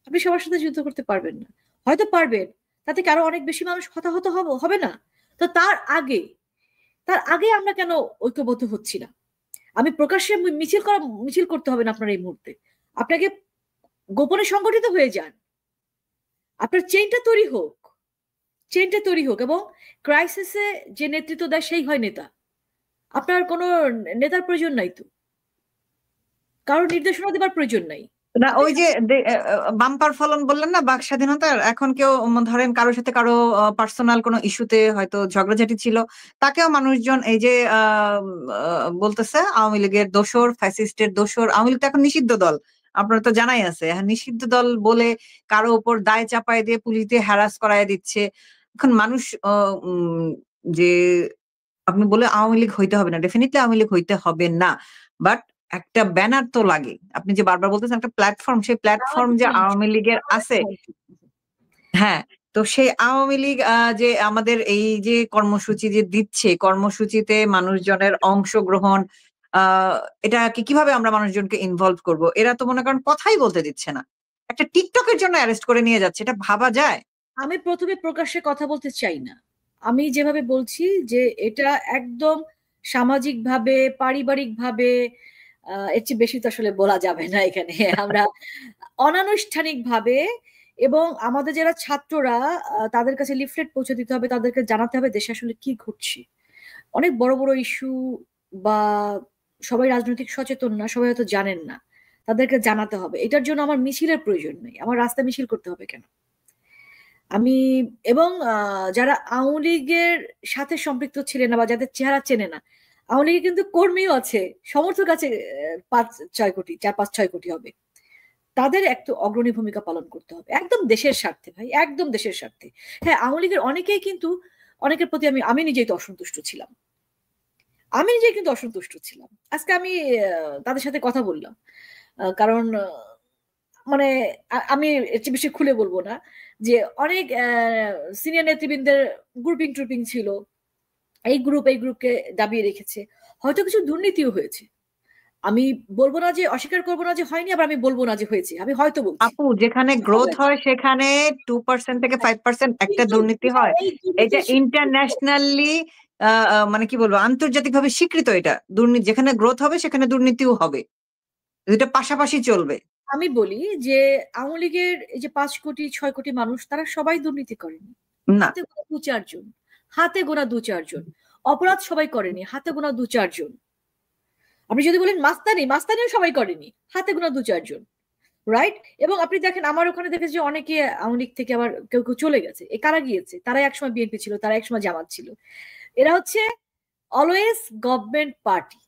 আপনি সবার সাথে যুদ্ধ করতে পারবেন না। হয়তো পারবেন, তাতে কি আরো অনেক বেশি মানুষ হতাহত হবে না? তো তার আগে আমরা কেন ঐক্যবদ্ধ হচ্ছি না? আমি প্রকাশ্যে মিছিল করতে হবে না আপনার এই মুহূর্তে। আপনাকে গোপনে সংগঠিত হয়ে যান, আপনার চেইনটা তৈরি হোক, এবং ক্রাইসিসে যে নেতৃত্ব দেয় সেই হয় নেতা। আপনার কোনো নেতার প্রয়োজন নাই তো, কারোর নির্দেশনা দেবার প্রয়োজন নাই। না, আপনি ওই যে বাম্পার ফলন বললেন না বাক স্বাধীনতার, এখন কেউ ধরেন কারোর সাথে কারো পার্সোনাল কোনো ইস্যুতে হয়তো ঝগড়াঝাটি ছিল, তাকেও মানুষজন এই যে বলতেছে আওয়ামী লীগের দোসর, ফ্যাসিস্টের দোসর। আওয়ামী লীগ তো এখন নিষিদ্ধ দল, আপনার তো জানাই আছে। হ্যাঁ, নিষিদ্ধ দল বলে কারো উপর দায় চাপায় দিয়ে পুলিশ দিয়ে হ্যারাস করায় দিচ্ছে। এখন মানুষ যে আপনি বলে আওয়ামী লীগ হইতে হবে না, ডেফিনেটলি আওয়ামী লীগ হইতে হবে না, বাট একটা ব্যানার তো লাগে। আপনি যে বারবার বলতেছেন একটা প্ল্যাটফর্ম, সেই প্ল্যাটফর্ম সামাজিক যে মানুষ, আওয়ামী লীগের সামাজিক আছে, মানুষ। হ্যাঁ, তো সেই আওয়ামী লীগ যে আমাদের এই যে কর্মসূচি যে দিচ্ছে, কর্মসূচিতে মানুষজনের অংশগ্রহণ, আহ এটাকে কিভাবে আমরা মানুষজনকে ইনভলভ করব? এরা তো মনে করেন কথাই বলতে দিচ্ছে না, একটা টিকটকের জন্য অ্যারেস্ট করে নিয়ে যাচ্ছে, এটা ভাবা যায়? আমি প্রথমে প্রকাশ্যে কথা বলতে চাই না। আমি যেভাবে বলছি যে এটা একদম সামাজিকভাবে, পারিবারিকভাবে, এর চেয়ে বেশি তো আসলে বলা যাবে না এখানে। আমরা অনানুষ্ঠানিকভাবে, এবং আমাদের যারা ছাত্ররা, তাদের কাছে লিফলেট পৌঁছে দিতে হবে, তাদেরকে জানাতে হবে দেশে আসলে কি ঘটছে। অনেক বড় বড় ইস্যু, বা সবাই রাজনৈতিক সচেতন না, সবাই হয়তো জানেন না, তাদেরকে জানাতে হবে। এটার জন্য আমার মিছিলের প্রয়োজন নেই, আমার রাস্তায় মিছিল করতে হবে কেন? আমি, এবং যারা আওয়ামী লীগের সাথে সম্পৃক্ত ছিলেন না বা যাদের চেহারা চেনে না, আওয়ামী লীগের কিন্তু কর্মীও আছে, সমর্থক আছে, 5-6 কোটি, 4-5-6 কোটি হবে। তাদের একটু অগ্রণী ভূমিকা পালন করতে হবে, একদম দেশের স্বার্থে ভাই, একদম দেশের স্বার্থে। হ্যাঁ, আওয়ামী লীগের অনেকেই কিন্তু, অনেকের প্রতি আমি নিজেই তো অসন্তুষ্ট ছিলাম। আমি নিজে কিন্তু অসন্তুষ্ট ছিলাম। আজকে আমি তাদের সাথে কথা বললাম, কারণ মানে আমি এর চেয়ে বেশি খুলে বলবো না, যে অনেক সিনিয়র নেতৃবৃন্দের গ্রুপিং ট্রুপিং ছিল, এই গ্রুপকে দাবিয়ে রেখেছে। হয়তো কিছু দুর্নীতিও হয়েছে। আমি বলবো না যে, অস্বীকার করবো না যে হয়নি, আবার আমি বলবো না যে হয়েছে, আমি হয়তো বলছি আপু, যেখানে কোথাও গ্রোথ হয়েছে। হয় সেখানে 2% থেকে হ্যাঁ, 5% একটা কিন্তু দুর্নীতি হয়। এই এটা দুর্নীতির ইন্টারন্যাশনালি মানে কি বলবো, আন্তর্জাতিকভাবে স্বীকৃত। এটা দুর্নীতি, যেখানে গ্রোথ হবে সেখানে দুর্নীতিও হবে, দুইটা পাশাপাশি চলবে। আমি বলি যে আওয়ামী লীগের এই যে 5-6 কোটি মানুষ, তারা সবাই দুর্নীতি করেনি। না, হাতে গোনা 2-4 জন, হাতে গোনা 2-4 জন। অপরাধ সবাই করেনি, হাতে গোনা 2-4 জন। আপনি যদি বলেন মাস্তানি, মাস্তানিও সবাই করেনি, হাতে গোনা 2-4 জন। রাইট? এবং আপনি দেখেন, আমার ওখানে দেখেছি যে অনেকে আওয়ামী লীগ থেকে আবার কেউ কেউ চলে গেছে। কারা গিয়েছে? তারা একসময় বিএনপি ছিল, তারা একসময় জামাত ছিল। এরা হচ্ছে always government party,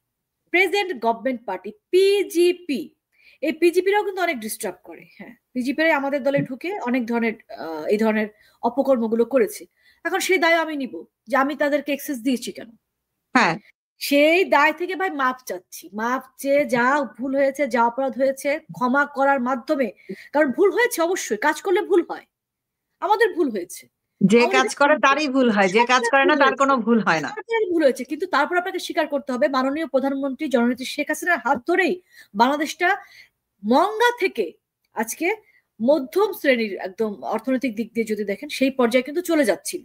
present government party, PGP. এই পিজিপিরাও কিন্তু অনেক ডিস্টার্ব করে। হ্যাঁ, পিজিপিরাই আমাদের দলে ঢুকে অনেক ধরনের এই ধরনের অপকর্মগুলো করেছে। এখন সেই দায় আমি নিব, যে আমি তাদেরকে এক্সেস দিয়েছি কেন। হ্যাঁ, সেই দায় থেকে ভাই মাপ চাচ্ছি, মাপ চেয়ে যা ভুল হয়েছে, যা অপরাধ হয়েছে ক্ষমা করার মাধ্যমে, কারণ ভুল হয়েছে, অবশ্যই কাজ করলে ভুল হয়, আমাদের ভুল হয়েছে, যে কাজ করে তারই ভুল হয়, যে কাজ করে না তার কোনো ভুল হয় না। সরকারের ভুল হয়েছে, কিন্তু তারপর আপনাকে স্বীকার করতে হবে মাননীয় প্রধানমন্ত্রী জননেত্রী শেখ হাসিনার হাত ধরেই বাংলাদেশটা মন্দা থেকে আজকে মধ্যম শ্রেণীর একদম অর্থনৈতিক দিক দিয়ে যদি দেখেন সেই পর্যায়ে কিন্তু চলে যাচ্ছিল,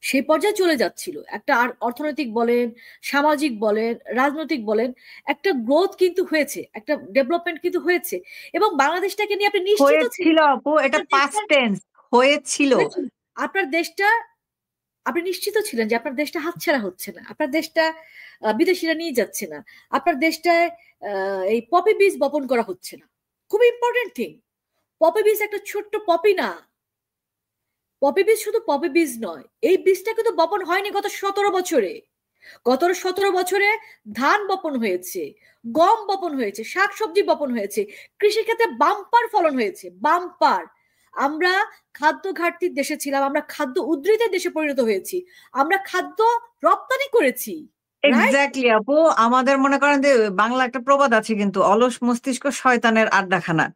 সেই পর্যায়ে চলে যাচ্ছিল। একটা অর্থনৈতিক বলেন, সামাজিক বলেন, রাজনৈতিক বলেন, একটা গ্রোথ কিন্তু হয়েছে, একটা ডেভেলপমেন্ট কিন্তু হয়েছে, এবং বাংলাদেশটাকে নিয়ে আপনি নিশ্চিত হয়েছিল আপু, এটা পাস্ট টেন্স, হয়েছিল। আপনার দেশটা, আপনি নিশ্চিত ছিলেন যে আপনার দেশটা হাতছাড়া হচ্ছে না, আপনার দেশটা বিদেশিরা নিয়ে যাচ্ছে না, আপনার দেশটায় এই পপি বীজ বপন করা হচ্ছে না। খুব ইম্পর্টেন্ট থিং, পপি বীজ একটা ছোট্ট পপি না, পপি বীজ শুধু পপি বীজ নয়, এই বীজটা কিন্তু বপন হয়নি গত 17 বছরে। গত 17 বছরে ধান বপন হয়েছে, গম বপন হয়েছে, শাকসবজি বপন হয়েছে, কৃষিক্ষেত্রে বাম্পার ফলন হয়েছে, বাম্পার। আমরা খাদ্য ঘাটতির দেশে ছিলাম, আমরা খাদ্য উদ্বৃতের দেশে পরিণত হয়েছি, আমরা খাদ্য রপ্তানি করেছি। এক্স্যাক্টলি আপু, আমাদের মনে করেন যে বাংলা একটা প্রবাদ আছে কিন্তু, অলস মস্তিষ্ক শয়তানের আড্ডাখানা।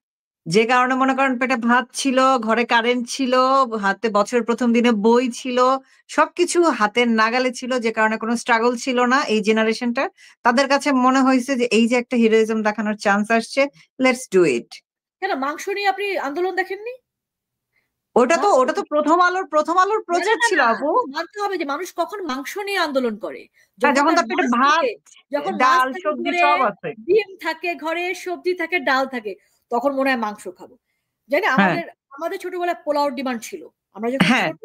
যে কারণে মনে করেন পেটে ভাত ছিল, ঘরে কারেন্ট ছিল, হাতে বছরের প্রথম দিনে বই ছিল, সবকিছু হাতের নাগালে ছিল, যে কারণে কোনো স্ট্রাগল ছিল না এই জেনারেশনটা। তাদের কাছে মনে হয়েছে যে এই যে একটা হিরোইজম দেখানোর চান্স আসছে, লেটস ডু ইট। কেন মাংস নিয়ে আপনি আন্দোলন দেখেননি? ওটা তো প্রথম আলোর প্রচার ছিল আপু। মানতে হবে যে মানুষ কখন মাংস নিয়ে আন্দোলন করে, যখন তার পেটে ভাত, যখন ডাল, সবজি সব আছে, ডিম থাকে ঘরে, সবজি থাকে, ডাল থাকে, তখন মনে হয় মাংস খাবো। জানি আমাদের আমাদের ছোটবেলায় পোলাওর ডিমান্ড ছিল, আমরা যখন ছোট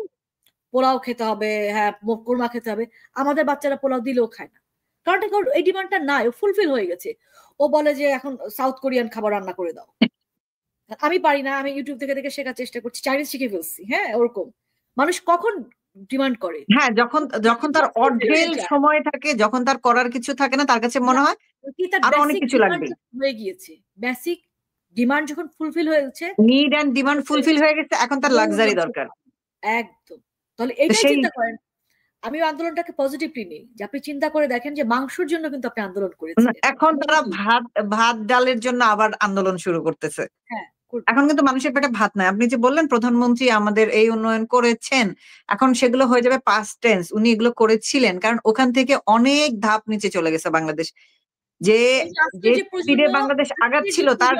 পোলাও খেতে হবে, হ্যাঁ কোরমা খেতে হবে, আমাদের বাচ্চারা পোলাও দিলেও খায় না, কারণ এই ডিমান্ডটা নাই, ও ফুলফিল হয়ে গেছে। ও বলে যে এখন সাউথ কোরিয়ান খাবার রান্না করে দাও, আমি পারি না, আমি ইউটিউব থেকে দেখে শেখার চেষ্টা করছি, চাইনিজ শিখে ফেলছি। হ্যাঁ, ওরকম মানুষ কখন ডিমান্ড করে? হ্যাঁ, যখন তার অঢেল সময় থাকে, যখন তার করার কিছু থাকে না, তার কাছে মনে হয় আরো অনেক কিছু লাগবে। হয়ে গিয়েছে বেসিক ডিমান্ড, যখন ফুলফিল হয়েছে, নিড এন্ড ডিমান্ড ফুলফিল হয়ে গেছে, এখন তার লাক্সারি দরকার। একদম। তাহলে এইটাই চিন্তা করেন, আমিও আন্দোলনটাকে পজিটিভলি নেই, যে আপনি চিন্তা করে দেখেন যে মাংসের জন্য কিন্তু আপনি আন্দোলন করেছেন, এখন তারা ভাত ডালের জন্য আবার আন্দোলন শুরু করতেছে। হ্যাঁ, এখন কিন্তু মানুষের পেটে ভাত নাই। আপনি যে বললেন প্রধানমন্ত্রী আমাদের এই উন্নয়ন করেছেন, এখন সেগুলো হয়ে যাবে পাস্ট টেন্স, উনি এগুলো করেছিলেন, কারণ ওখান থেকে অনেক ধাপ নিচে চলে গেছে বাংলাদেশ। যে স্পিডে বাংলাদেশ আগাচ্ছিল, তার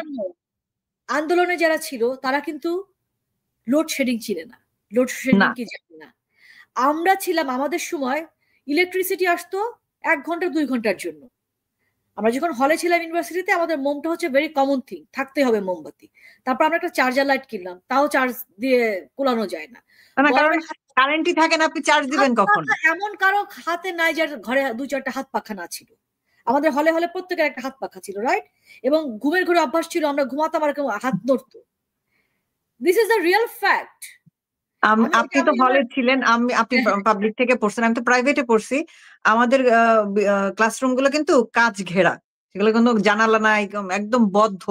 আন্দোলনে যারা ছিল তারা কিন্তু লোডশেডিং ছিল না, লোডশেডিং কি জানি না। আমরা ছিলাম, আমাদের সময় ইলেকট্রিসিটি আসতো 1 ঘন্টা 2 ঘন্টার জন্য। আমরা যখন হলে ছিলাম ইউনিভার্সিটিতে, আমাদের মোমটা হচ্ছে ভেরি কমন থিং, থাকতে হবে মোমবাতি। তারপর আমরা একটা চার্জার লাইট কিনলাম, তাও চার্জ দিয়ে কুলানো যায় না, কারেন্টই থাকে না, আপনি চার্জ দিবেন কখন? এমন কারো হাতে নাই যার ঘরে 2-4টা হাত পাখা না ছিল। আমাদের হলে হলে প্রত্যেকের একটা হাত পাখা ছিল, রাইট? এবং ঘুমের ঘরে অভ্যাস ছিল, আমরা ঘুমাতাম আর হাত নড়তো। This is the real fact. আপনি তো হলে ছিলেন, আপনি পাবলিক থেকে পড়ছেন, আমি তো প্রাইভেটে পড়ছি। আমাদের ক্লাসরুম গুলো কিন্তু কাঁচ ঘেরা, সেগুলো কিন্তু জানালা নাই, একদম বদ্ধ।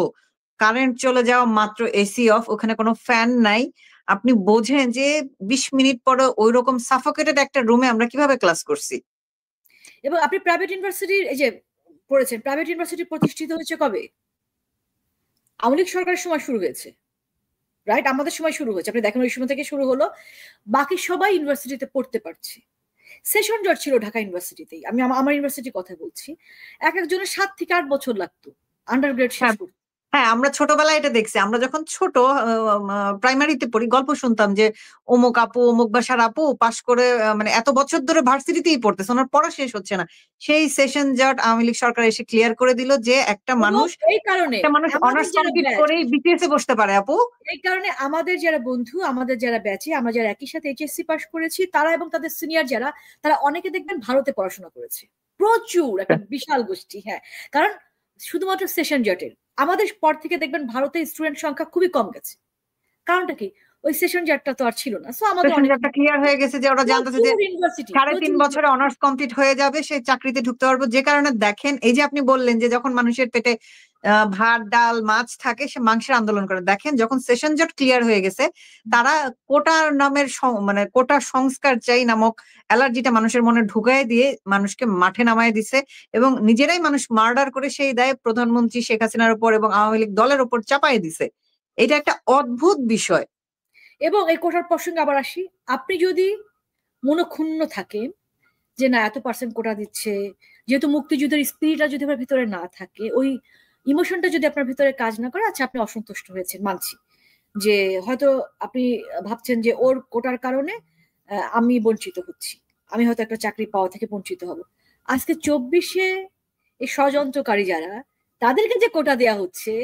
কারেন্ট চলে যাওয়া মাত্র এসি অফ, ওখানে কোনো ফ্যান নাই। আপনি বোঝেন যে 20 মিনিট পরে ওই রকম সাফোকেটেড একটা রুমে আমরা কিভাবে ক্লাস করছি। এবং আপনি প্রাইভেট ইউনিভার্সিটির এই যে পড়েছেন, প্রাইভেট ইউনিভার্সিটি প্রতিষ্ঠিত হয়েছে কবে? আওয়ামী লীগ সরকারের সময় শুরু হয়েছে, রাইট? আমাদের সময় শুরু হয়েছে, আপনি দেখেন ওই সময় থেকে শুরু হলো, বাকি সবাই ইউনিভার্সিটিতে পড়তে পারছে। সেশন জট ছিল ঢাকা ইউনিভার্সিটিতেই, আমি আমার ইউনিভার্সিটির কথা বলছি, এক একজনের 7 থেকে 8 বছর লাগতো আন্ডারগ্রেড শেষ করতে। হ্যাঁ, আমরা ছোটবেলায় এটা দেখছি। আমরা যখন ছোট প্রাইমারিতে পড়ি, গল্প শুনতাম যে অমুক আপু, অমুক বাসার আপু পাশ করে মানে এত বছর ধরে ভার্সিটিতেই পড়তেছে, ওনার পড়া শেষ হচ্ছে না। সেই সেশন জট আওয়ামী লীগ সরকার এসে ক্লিয়ার করে দিল যে একটা মানুষ অনার্স কমপ্লিট করেই বিটিএস এ বসতে পারে আপু। এই কারণে আমাদের যারা বন্ধু, আমাদের যারা ব্যাচে, আমরা যারা একই সাথে এইচএসসি পাস করেছি, তারা এবং তাদের সিনিয়র যারা, তারা অনেকে দেখবেন ভারতে পড়াশোনা করেছে, প্রচুর একটা বিশাল গোষ্ঠী। হ্যাঁ, কারণ শুধুমাত্র সেশন জটের, আমাদের পর থেকে দেখবেন ভারতে স্টুডেন্ট সংখ্যা খুবই কম গেছে। কারণটা কি? ওই সেশন জটটা তো আর ছিল না। সো আমাদের সেশন অনেক জটটা ক্লিয়ার হয়ে গেছে যে ওরা জানতেছে যে ইউনিভার্সিটি 3.5 বছরে অনার্স কমপ্লিট হয়ে যাবে, সে চাকরিতে ঢুকতে পারবো। যে কারণে দেখেন এই যে আপনি বললেন যে যখন মানুষের পেটে ভাত ডাল মাছ থাকে সে মাংসের আন্দোলন করে, দেখেন যখন সেশন জট ক্লিয়ার হয়ে গেছে তারা কোটার নামের মানে কোটা সংস্কার চাই নামক অ্যালার্জিটা মানুষের মনে ঢুকায় দিয়ে মানুষকে মাঠে নামায় দিছে এবং নিজেরাই মানুষ মার্ডার করে সেই দায় প্রধানমন্ত্রী শেখ হাসিনার উপর এবং আওয়ামী লীগ দলের উপর চাপায় দিছে। এটা একটা অদ্ভুত বিষয়। এবং এই কোটার প্রসঙ্গে আবার আসি, আপনি যদি মনক্ষুণ্ণ থাকেন যে না এত পার্সেন্ট কোটা দিচ্ছে, যেহেতু মুক্তিযুদ্ধের স্পিরিটটা যদি আপনার ভিতরে না থাকে, ওই ইমোশনটা যদি আপনার ভিতরে কাজ না করে, আচ্ছা আপনি অসন্তুষ্ট হয়েছেন মানছি, যে হয়তো আপনি ভাবছেন যে ওর কোটার কারণে আমি বঞ্চিত হচ্ছি, আমি হয়তো একটা চাকরি পাওয়া থেকে বঞ্চিত হব। আজকে 24-এ এই ষড়যন্ত্রকারী যারা, তাদেরকে যে কোটা দেয়া হচ্ছে,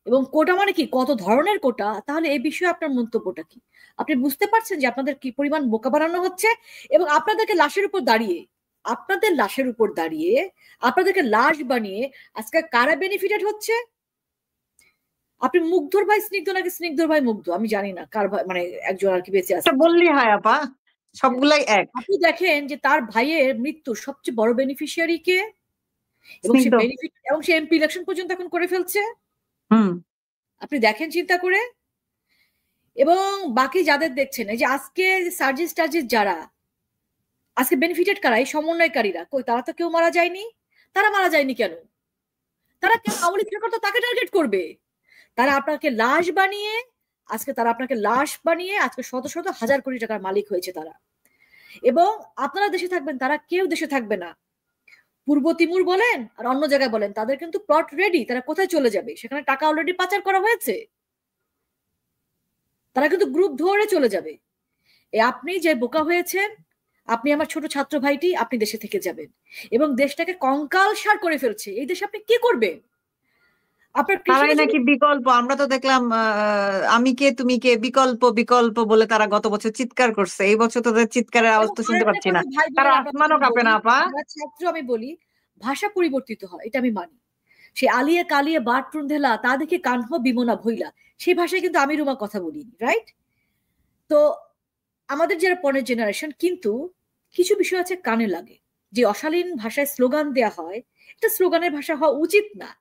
এবং কোটা মানে কি, কত ধরনের কোটা, তাহলে এই বিষয়ে আপনার মন্তব্যটা কি? আপনি বুঝতে পারছেন যে আপনাদের কি পরিমাণ বোকা বানানো হচ্ছে? এবং আপনাদেরকে লাশের উপর দাঁড়িয়ে, আপনাদের লাশের উপর দাঁড়িয়ে, আপনাদেরকে লাশ বানিয়ে আজকে কারা বেনিফিটেড হচ্ছে? আপনি মুগ্ধর ভাই স্নিগ্ধ নাকি স্নিগ্ধর ভাই মুগ্ধ, আমি জানি না কার ভাই, মানে একজন আর কি বেঁচে আছে। বললেই হয় আপা, সবগুলাই এক। আপনি দেখেন যে তার ভাইয়ের মৃত্যুর সবচেয়ে বড় বেনিফিশিয়ারি কে, এবং সে বেনিফিট, এবং সে এমপি ইলেকশন পর্যন্ত এখন করে ফেলছে। আপনি দেখেন চিন্তা করে। এবং বাকি যাদের দেখছেন, এই যে আজকে সার্জিস টার্জিস যারা আজকে বেনিফিটেড কারা, এই সমন্বয়কারীরা, কই তারা তো কেউ মারা যায়নি। তারা মারা যায়নি কেন? তারা কেন আওয়ামী লীগ করতো তাকে টার্গেট করবে? তারা আপনাকে লাশ বানিয়ে, আজকে তারা আপনাকে লাশ বানিয়ে আজকে শত শত হাজার কোটি টাকার মালিক হয়েছে তারা। এবং আপনারা দেশে থাকবেন, তারা কেউ দেশে থাকবে না। পূর্ব তিমুর বলেন আর অন্য জায়গায় বলেন, তাদের কিন্তু প্লট রেডি, তারা কোথায় চলে যাবে, সেখানে টাকা অলরেডি পাচার করা হয়েছে, তারা কিন্তু গ্রুপ ধরে চলে যাবে। আপনি যে বোকা হয়েছেন, আপনি আমার ছোট ছাত্র ভাইটি, আপনি দেশে থেকে যাবেন এবং দেশটাকে কঙ্কালসার করে ফেলছে। এই দেশে আপনি কি করবেন? আপনার তারাই নাকি বিকল্প। আমরা তো দেখলাম আমি কে তুমি কে বিকল্প বিকল্প বলে তারা গত বছর চিৎকার করছে, এই বছর তাদের চিৎকারের আওয়াজ তো শুনতে পাচ্ছি না। তারা আসমানও কাঁপে না আপা। ছাত্র আমি বলি, ভাষা পরিবর্তিত হয়, এটা আমি মানি। সে আলিয়ে কালিয়ে বাটরুন ঢেলা তা দেখে কানহ বিমনা ভইলা, সেই ভাষায় কিন্তু আমি রুমা কথা বলিনি, রাইট? তো আমাদের যারা পরের জেনারেশন, কিন্তু কিছু বিষয় আছে কানে লাগে, যে অশালীন ভাষায় স্লোগান দেয়া হয়, এটা স্লোগানের ভাষা হওয়া উচিত না।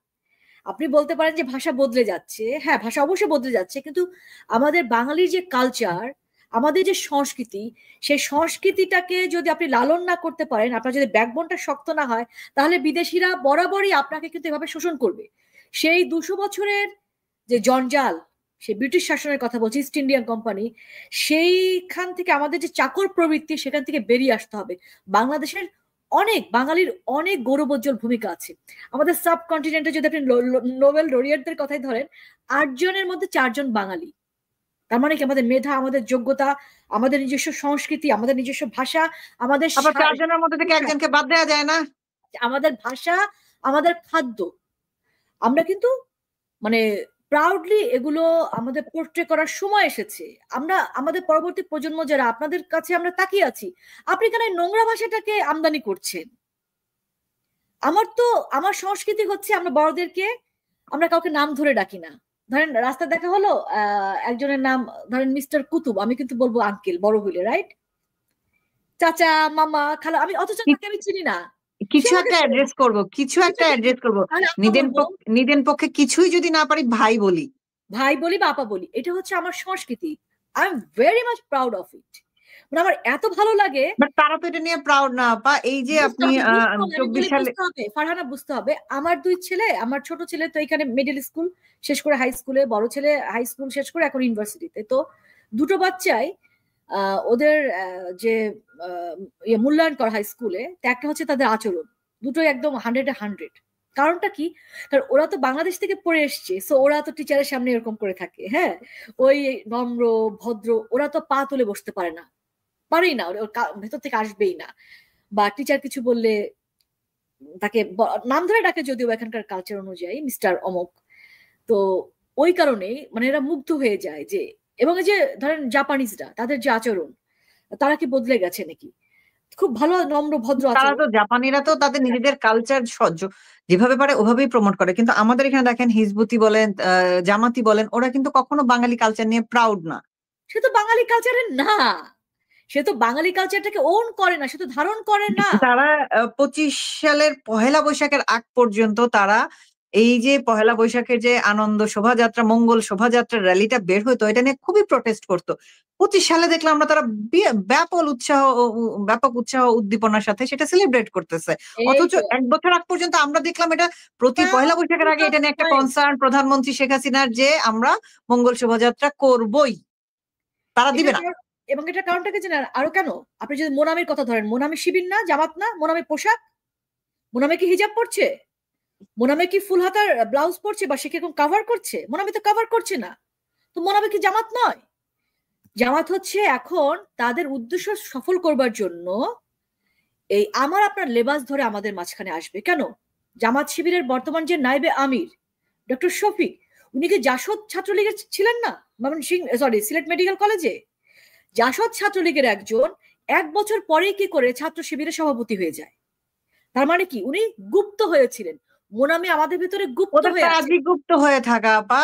আপনি বলতে পারেন যে ভাষা বদলে যাচ্ছে, হ্যাঁ ভাষা অবশ্যই বদলে যাচ্ছে, কিন্তু আমাদের বাঙালির যে কালচার, আমাদের যে সংস্কৃতি, সেই সংস্কৃতিটাকে যদি আপনি লালন না করতে পারেন, আপনার যদি ব্যাকবোনটা শক্ত না হয়, তাহলে বিদেশিরা বরাবরই আপনাকে কিন্তু এভাবে শোষণ করবে। সেই 200 বছরের যে জঞ্জাল, সে ব্রিটিশ শাসনের কথা বলছি, ইস্ট ইন্ডিয়ান কোম্পানি, সেইখান থেকে আমাদের যে চাকর প্রবৃত্তি, সেখান থেকে বেরিয়ে আসতে হবে। বাংলাদেশের অনেক বাঙালির অনেক গৌরবোজ্জ্বল ভূমিকা আছে। আমাদের সাবকন্টিনেন্টে যদি আপনি নোবেল লরিয়েটদের কথাই ধরেন, 8 জনের মধ্যে 4 জন বাঙালি। তার মানে কি আমাদের মেধা, আমাদের যোগ্যতা, আমাদের নিজস্ব সংস্কৃতি, আমাদের নিজস্ব ভাষা, আমাদের 4 জনের মধ্যে থেকে একজনকে বাদ দেওয়া যায় না। আমাদের ভাষা, আমাদের খাদ্য, আমরা কিন্তু মানে প্রাউডলি এগুলো আমাদের পোর্ট্রে করার সময় এসেছে। আমরা আমাদের পরবর্তী প্রজন্ম যারা, আপনাদের কাছে আমরা তাকিয়ে আছি, আপনি কেন নোংরা ভাষাটাকে আমদানি করছেন? আমার সংস্কৃতি হচ্ছে আমরা বড়দেরকে, আমরা কাউকে নাম ধরে ডাকি না। ধরেন রাস্তা দেখা হলো, একজনের নাম ধরেন মিস্টার কুতুব, আমি কিন্তু বলবো আঙ্কেল বড় হইলে, রাইট? চাচা, মামা, খালা, আমি অথচ তাকে আমি চিনি না, কিছু একটা অ্যাড্রেস করব, কিছু একটা অ্যাড্রেস করব। নিদেন পক্ষে কিছুই যদি না পারি ভাই বলি, ভাই বলি বা আপা বলি। এটা হচ্ছে আমার সংস্কৃতি। I am very much proud of it. মানে আমার এত ভালো লাগে। বাট তারা তো এটা নিয়ে প্রাউড না আপা। এই যে আপনি 24 সালে, ফারহানা বুঝতে হবে, আমার 2 ছেলে, আমার ছোট ছেলে তো এখানে মিডল স্কুল শেষ করে হাই স্কুলে, বড় ছেলে হাই স্কুল শেষ করে এখন ইউনিভার্সিটিতে। তো দুটো বাচ্চাই ওদের যে মূল্যায়ন করা হাই স্কুলে, একটা হচ্ছে তাদের আচরণ, দুটোই একদম 100-এ 100। কারণটা কি? কারণ ওরা তো বাংলাদেশ থেকে পড়ে এসছে, সো ওরা তো টিচারের সামনে এরকম করে থাকে, হ্যাঁ, ওই নম্র ভদ্র, ওরা তো পা তুলে বসতে পারে না, পারেই না, ওর ভেতর থেকে আসবেই না। বা টিচার কিছু বললে তাকে নাম ধরে ডাকে, যদিও এখানকার কালচার অনুযায়ী মিস্টার অমক। তো ওই কারণেই মানে এরা মুগ্ধ হয়ে যায় যে, এবং এই যে ধরেন জাপানিজরা, তাদের যে আচরণ, তারা কি বদলে গেছে নাকি? খুব ভালো নম্র ভদ্র তারা আচরণ। তো জাপানিরা তো তাদের নিজেদের কালচার যেভাবে পারে ওভাবেই প্রমোট করে, কিন্তু আমাদের এখানে দেখেন হিজবুতি বলেন জামাতি বলেন, ওরা কিন্তু কখনো বাঙালি কালচার নিয়ে প্রাউড না। সে তো বাঙালি কালচারের না, সে তো বাঙালি কালচারটাকে ওন করে না, সে তো ধারণ করে না। তারা 25 সালের পহেলা বৈশাখের আগ পর্যন্ত তারা এই যে পহেলা বৈশাখের যে আনন্দ শোভাযাত্রা, মঙ্গল শোভাযাত্রা র্যালিটা বের হতো, এটা নিয়ে খুবই প্রটেস্ট করতো। 25 সালে দেখলাম আমরা তারা ব্যাপক উৎসাহ উদ্দীপনার সাথে সেটা সেলিব্রেট করতেছে। এই অথচ তো 1 বছর আগ পর্যন্ত আমরা দেখলাম এটা প্রতি না, পহেলা বৈশাখের আগে এটা নিয়ে একটা কনসার্ন প্রধানমন্ত্রী শেখ হাসিনার যে আমরা মঙ্গল শোভাযাত্রা করবই, তারা দিবে না। এবং এটার কারণটা কি জানেন আরো কেন? আপনি যদি মোনামির কথা ধরেন, মোনামি শিবির না, জামাত না, মোনামি পোশাক, মোনামি কি হিজাব পরছে, মোনামি কি ফুল হাতার ব্লাউজ পরছে বা সে কিরকম কাভার করছে? মোনামি তো কাভার করছে না, তো মোনামি কি জামাত নয়? জামাত হচ্ছে এখন তাদের উদ্দেশ্য সফল করবার জন্য এই আমার আপনার লেবাস ধরে আমাদের মাঝখানে আসবে। কেন? জামাত শিবিরের বর্তমান যে নাইবে আমির ডক্টর শফিক, উনি কি জাসদ ছাত্রলীগের ছিলেন না? সিলেট মেডিকেল কলেজে জাসদ ছাত্রলীগের একজন 1 বছর পরেই কি করে ছাত্র শিবিরের সভাপতি হয়ে যায়? তার মানে কি উনি গুপ্ত হয়েছিলেন। মোনামি আমাদের ভিতরে গুপ্ত ওদের হয়ে আছে। কাজই গুপ্ত হয়ে থাকা আপা।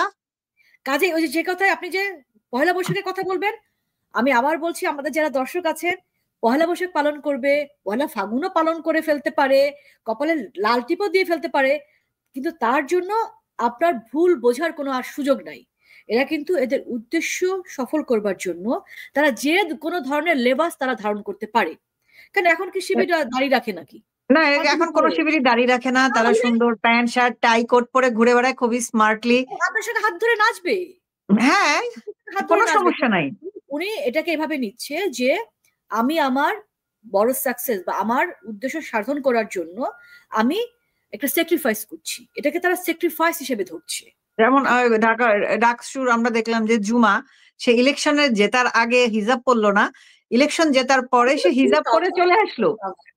কাজে ওই যে কথায় আপনি যে পহেলা বৈশাখের কথা বলবেন, আমি আবার বলছি আমাদের যারা দর্শক আছেন, পহেলা বৈশাখ পালন করবে, পহেলা ফাগুনও পালন করে ফেলতে পারে, কপালে লাল টিপও দিয়ে ফেলতে পারে, কিন্তু তার জন্য আপনার ভুল বোঝার কোনো আর সুযোগ নাই। এরা কিন্তু এদের উদ্দেশ্য সফল করবার জন্য তারা যে কোনো ধরনের লেবাস তারা ধারণ করতে পারে। কারণ এখন কি শিবির দাঁড়িয়ে রাখে নাকি? না, এখন কোন শিবিরই দাঁড়িয়ে রাখে না, তারা সুন্দর প্যান্ট শার্ট টাই কোট পরে ঘুরে বেড়ায় খুবই স্মার্টলি। আপনার সাথে হাত ধরে নাচবে, হ্যাঁ, হাত কোনো ধরে নাচবে। সমস্যা নাই। উনি এটাকে এভাবে নিচ্ছে যে আমি আমার বড় সাকসেস বা আমার উদ্দেশ্য সাধন করার জন্য আমি একটা স্যাক্রিফাইস করছি, এটাকে তারা স্যাক্রিফাইস হিসেবে ধরছে। যেমন ঢাকা ডাকসুর আমরা দেখলাম যে জুমা, সে ইলেকশনে জেতার আগে হিজাব পরলো না, ইলেকশন জেতার পরে সে হিজাব পরে চলে আসলো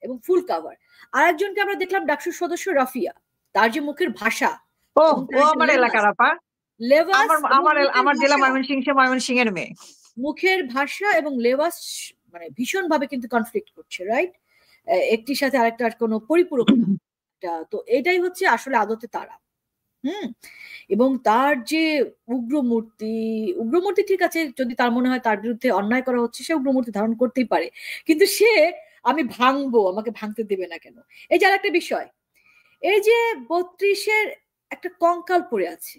এবং ফুল কাভার। আর একজনকে আমরা দেখলাম ডাকসুর সদস্য রাফিয়া, তার যে মুখের ভাষা, ও আমার এলাকার আপা, লেবাস, আমার জেলা ময়মনসিংহ এর মেয়ে। মুখের ভাষা এবং লেবাস মানে ভীষণ ভাবে কিন্তু কনফ্লিক্ট করছে, রাইট? একটির সাথে আরেকটার কোনো পরিপূরক না। তো এটাই হচ্ছে আসলে আদতে তারা। এবং তার যে উগ্রমূর্তি ঠিক আছে, যদি তার মনে হয় তার বিরুদ্ধে অন্যায় করা হচ্ছে, সে উগ্রমূর্তি ধারণ করতেই পারে, কিন্তু সে আমি ভাঙবো, আমাকে ভাঙতে দেবে না কেন? এই যে আরেকটা বিষয়, এই যে 32-এর একটা কঙ্কাল পড়ে আছে,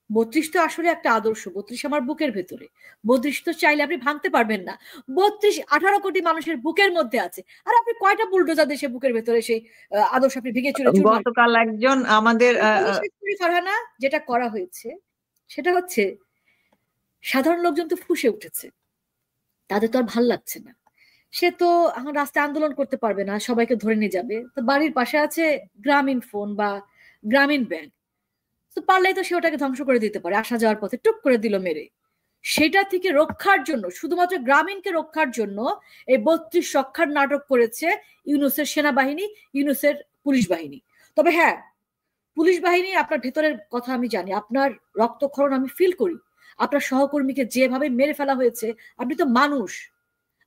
32 তো আসলে একটা আদর্শ, 32 আমার বুকের ভেতরে, 32 তো চাইলে আপনি ভাঙতে পারবেন না। 32 18 কোটি মানুষের বুকের মধ্যে আছে, আর আপনি কয়টা বুলডোজার দেশে বুকের ভেতরে সেই আদর্শ আপনি ভেঙে চুরে চুরমার। গতকাল একজন আমাদের ফারহানা, যেটা করা হয়েছে সেটা হচ্ছে সাধারণ লোকজন তো ফুঁসে উঠেছে, তাদের তো আর ভাল লাগছে না, সে তো এখন রাস্তায় আন্দোলন করতে পারবে না, সবাইকে ধরে নিয়ে যাবে, তো বাড়ির পাশে আছে গ্রামীণ ফোন বা গ্রামীণ ব্যাংক, তো পারলেই তো সে ওটাকে ধ্বংস করে দিতে পারে, আসা যাওয়ার পথে টুক করে দিল মেরে। সেটা থেকে রক্ষার জন্য, শুধুমাত্র গ্রামীণকে রক্ষার জন্য এই 32 রক্ষার নাটক করেছে ইউনূসের সেনাবাহিনী, ইউনূসের পুলিশ বাহিনী। তবে হ্যাঁ, পুলিশ বাহিনী আপনার ভেতরের কথা আমি জানি, আপনার রক্তক্ষরণ আমি ফিল করি, আপনার সহকর্মীকে যেভাবে মেরে ফেলা হয়েছে, আপনি তো মানুষ,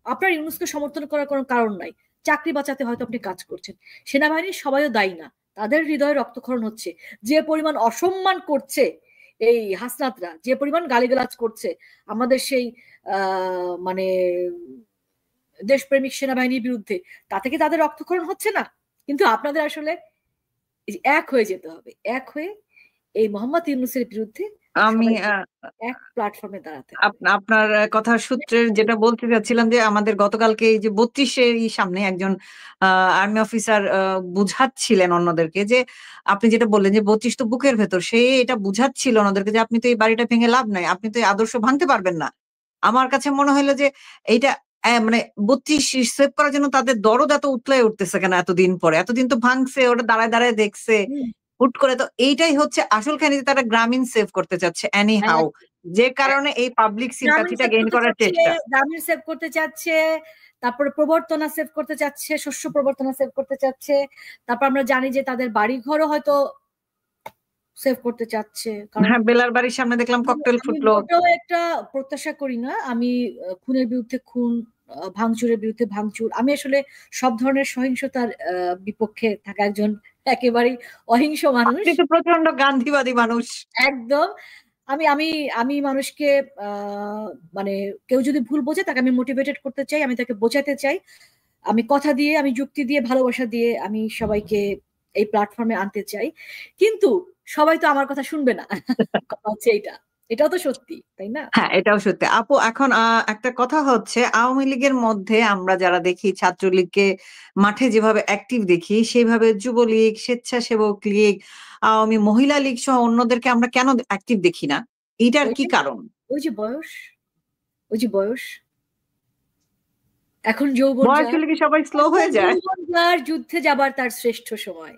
আপনার ইউনূসকে সমর্থন করার কোনো কারণ নাই, চাকরি বাঁচাতে হয়তো আপনি কাজ করছেন। সেনাবাহিনীর সবাইও দায়ী না, তাদের হৃদয়ে রক্তক্ষরণ হচ্ছে, যে পরিমাণ অসম্মান করছে এই হাসনাতরা, যে পরিমাণ গালিগালাজ করছে আমাদের সেই মানে দেশপ্রেমিক সেনাবাহিনীর বিরুদ্ধে, তাতে কি তাদের রক্তক্ষরণ হচ্ছে না? কিন্তু আপনাদের আসলে এক হয়ে যেতে হবে, এক হয়ে এই মোহাম্মদ ইউনূসের বিরুদ্ধে আমি এক প্ল্যাটফর্মে দাঁড়াতে। আপনার কথার সূত্রে যেটা বলতে চাচ্ছিলাম যে আমাদের গতকালকে এই যে 32-এর সামনে একজন আর্মি অফিসার বুঝাচ্ছিলেন অন্যদেরকে যে আপনি যেটা বললেন যে 32 তো বুকের ভেতর, সে এটা বুঝাচ্ছিল অন্যদেরকে যে আপনি তো এই বাড়িটা ভেঙে লাভ নাই, আপনি তো এই আদর্শ ভাঙতে পারবেন না। আমার কাছে মনে হলো যে এইটা মানে 32 সেভ করার জন্য তাদের দরদ এত উতলায় উঠতেছে কেন এতদিন পরে? এতদিন তো ভাঙছে, ওটা দাঁড়ায় দাঁড়ায় দেখছে হুট করে, তো এইটাই হচ্ছে আসল কাহিনী, তারা গ্রামীণ সেভ করতে চাচ্ছে এনি হাউ, যে কারণে এই পাবলিক সিম্প্যাথিটা গেইন করার চেষ্টা। গ্রামীণ সেভ করতে চাচ্ছে, তারপরে প্রবর্তনা সেভ করতে চাচ্ছে, শস্য প্রবর্তনা সেভ করতে চাচ্ছে, তারপর আমরা জানি যে তাদের বাড়ি ঘরও হয়তো সেভ করতে চাচ্ছে। হ্যাঁ, বেলার বাড়ির সামনে দেখলাম ককটেল ফুটলো। একটা প্রত্যাশা করি না আমি খুনের বিরুদ্ধে খুন, ভাঙচুরের বিরুদ্ধে ভাঙচুর, আমি আসলে সব ধরনের সহিংসতার বিপক্ষে থাকা একজন একেবারেই অহিংস মানুষ, প্রচন্ড গান্ধীবাদী মানুষ একদম। আমি আমি আমি মানুষকে মানে কেউ যদি ভুল বোঝে তাকে আমি মোটিভেটেড করতে চাই, আমি তাকে বোঝাতে চাই, আমি কথা দিয়ে, আমি যুক্তি দিয়ে, ভালোবাসা দিয়ে আমি সবাইকে এই প্ল্যাটফর্মে আনতে চাই। কিন্তু সবাই তো আমার কথা শুনবে না, কথা হচ্ছে এইটা, এটাও তো সত্যি, তাই না? হ্যাঁ, এটাও সত্যি আপু। এখন একটা কথা হচ্ছে, আওয়ামী লীগের মধ্যে আমরা যারা দেখি ছাত্রলীগকে মাঠে যেভাবে অ্যাক্টিভ দেখি, সেইভাবে যুবলীগ, স্বেচ্ছাসেবক লীগ, আওয়ামী মহিলা লীগ সহ অন্যদেরকে আমরা কেন অ্যাক্টিভ দেখি না? এইটার ওই কি যে কারণ? ওই যে বয়স, ওই যে বয়স, এখন যৌবন বয়স যার, হলে কি সবাই স্লো এখন হয়ে যায়? যৌবন যার, যুদ্ধে যাবার তার শ্রেষ্ঠ সময়।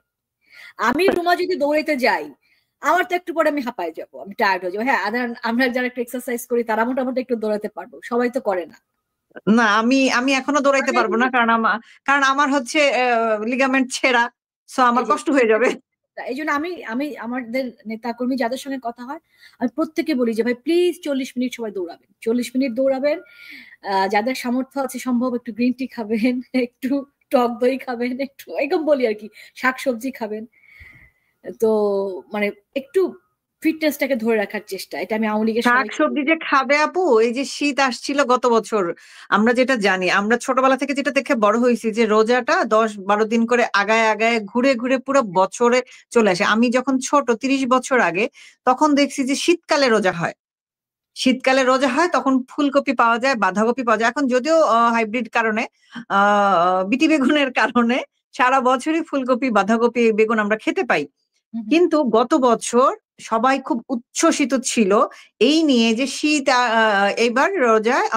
আমি রুমা যদি দৌড়াইতে যাই, আমার তো একটু পরে আমি হাঁপায় যাবো, আমি টায়ার্ড হয়ে যাবো। হ্যাঁ, আমরা যারা একটু এক্সারসাইজ করি তারা মোটামুটি একটু দৌড়াতে পারবো, সবাই তো করে না। না, আমি এখনো দৌড়াইতে মানে এই পারবো না, যে কারণ আমার হচ্ছে লিগামেন্ট ছেঁড়া, সো আমার এই যে কষ্ট হয়ে যাবে। এই জন্য আমি আমি আমাদের নেতা কর্মী যাদের সঙ্গে কথা হয়, আমি প্রত্যেককে বলি যে ভাই প্লিজ 40 মিনিট সবাই দৌড়াবেন, 40 মিনিট দৌড়াবেন। যাদের সামর্থ্য আছে সম্ভব একটু গ্রিন টি খাবেন, একটু টক দই খাবেন, একটু এরকম বলি আর কি, শাকসবজি খাবেন। তো মানে একটু ফিটনেসটাকে ধরে রাখার চেষ্টা, এটা আমি আওয়ামী লীগের শাক সবাইকে সবজি বলি। যে খাবে আপু, এই যে শীত আসছিল গত বছর, আমরা যেটা জানি, আমরা ছোটবেলা থেকে যেটা দেখে বড় হয়েছি, যে রোজাটা 10-12 দিন করে আগায় আগায় ঘুরে ঘুরে পুরো বছরে চলে আসে। আমি যখন ছোট 30 বছর আগে, তখন দেখছি যে শীতকালে রোজা হয়। শীতকালে রোজা হয়, তখন ফুলকপি পাওয়া যায়, বাঁধাকপি পাওয়া যায়। এখন যদিও হাইব্রিড কারণে, বিটি বেগুনের কারণে সারা বছরই ফুলকপি, বাঁধাকপি, বেগুন আমরা খেতে পাই। হুম, হুম। কিন্তু গত বছর সবাই খুব উচ্ছ্বসিত ছিল এই নিয়ে যে শীত এইবার রোজায়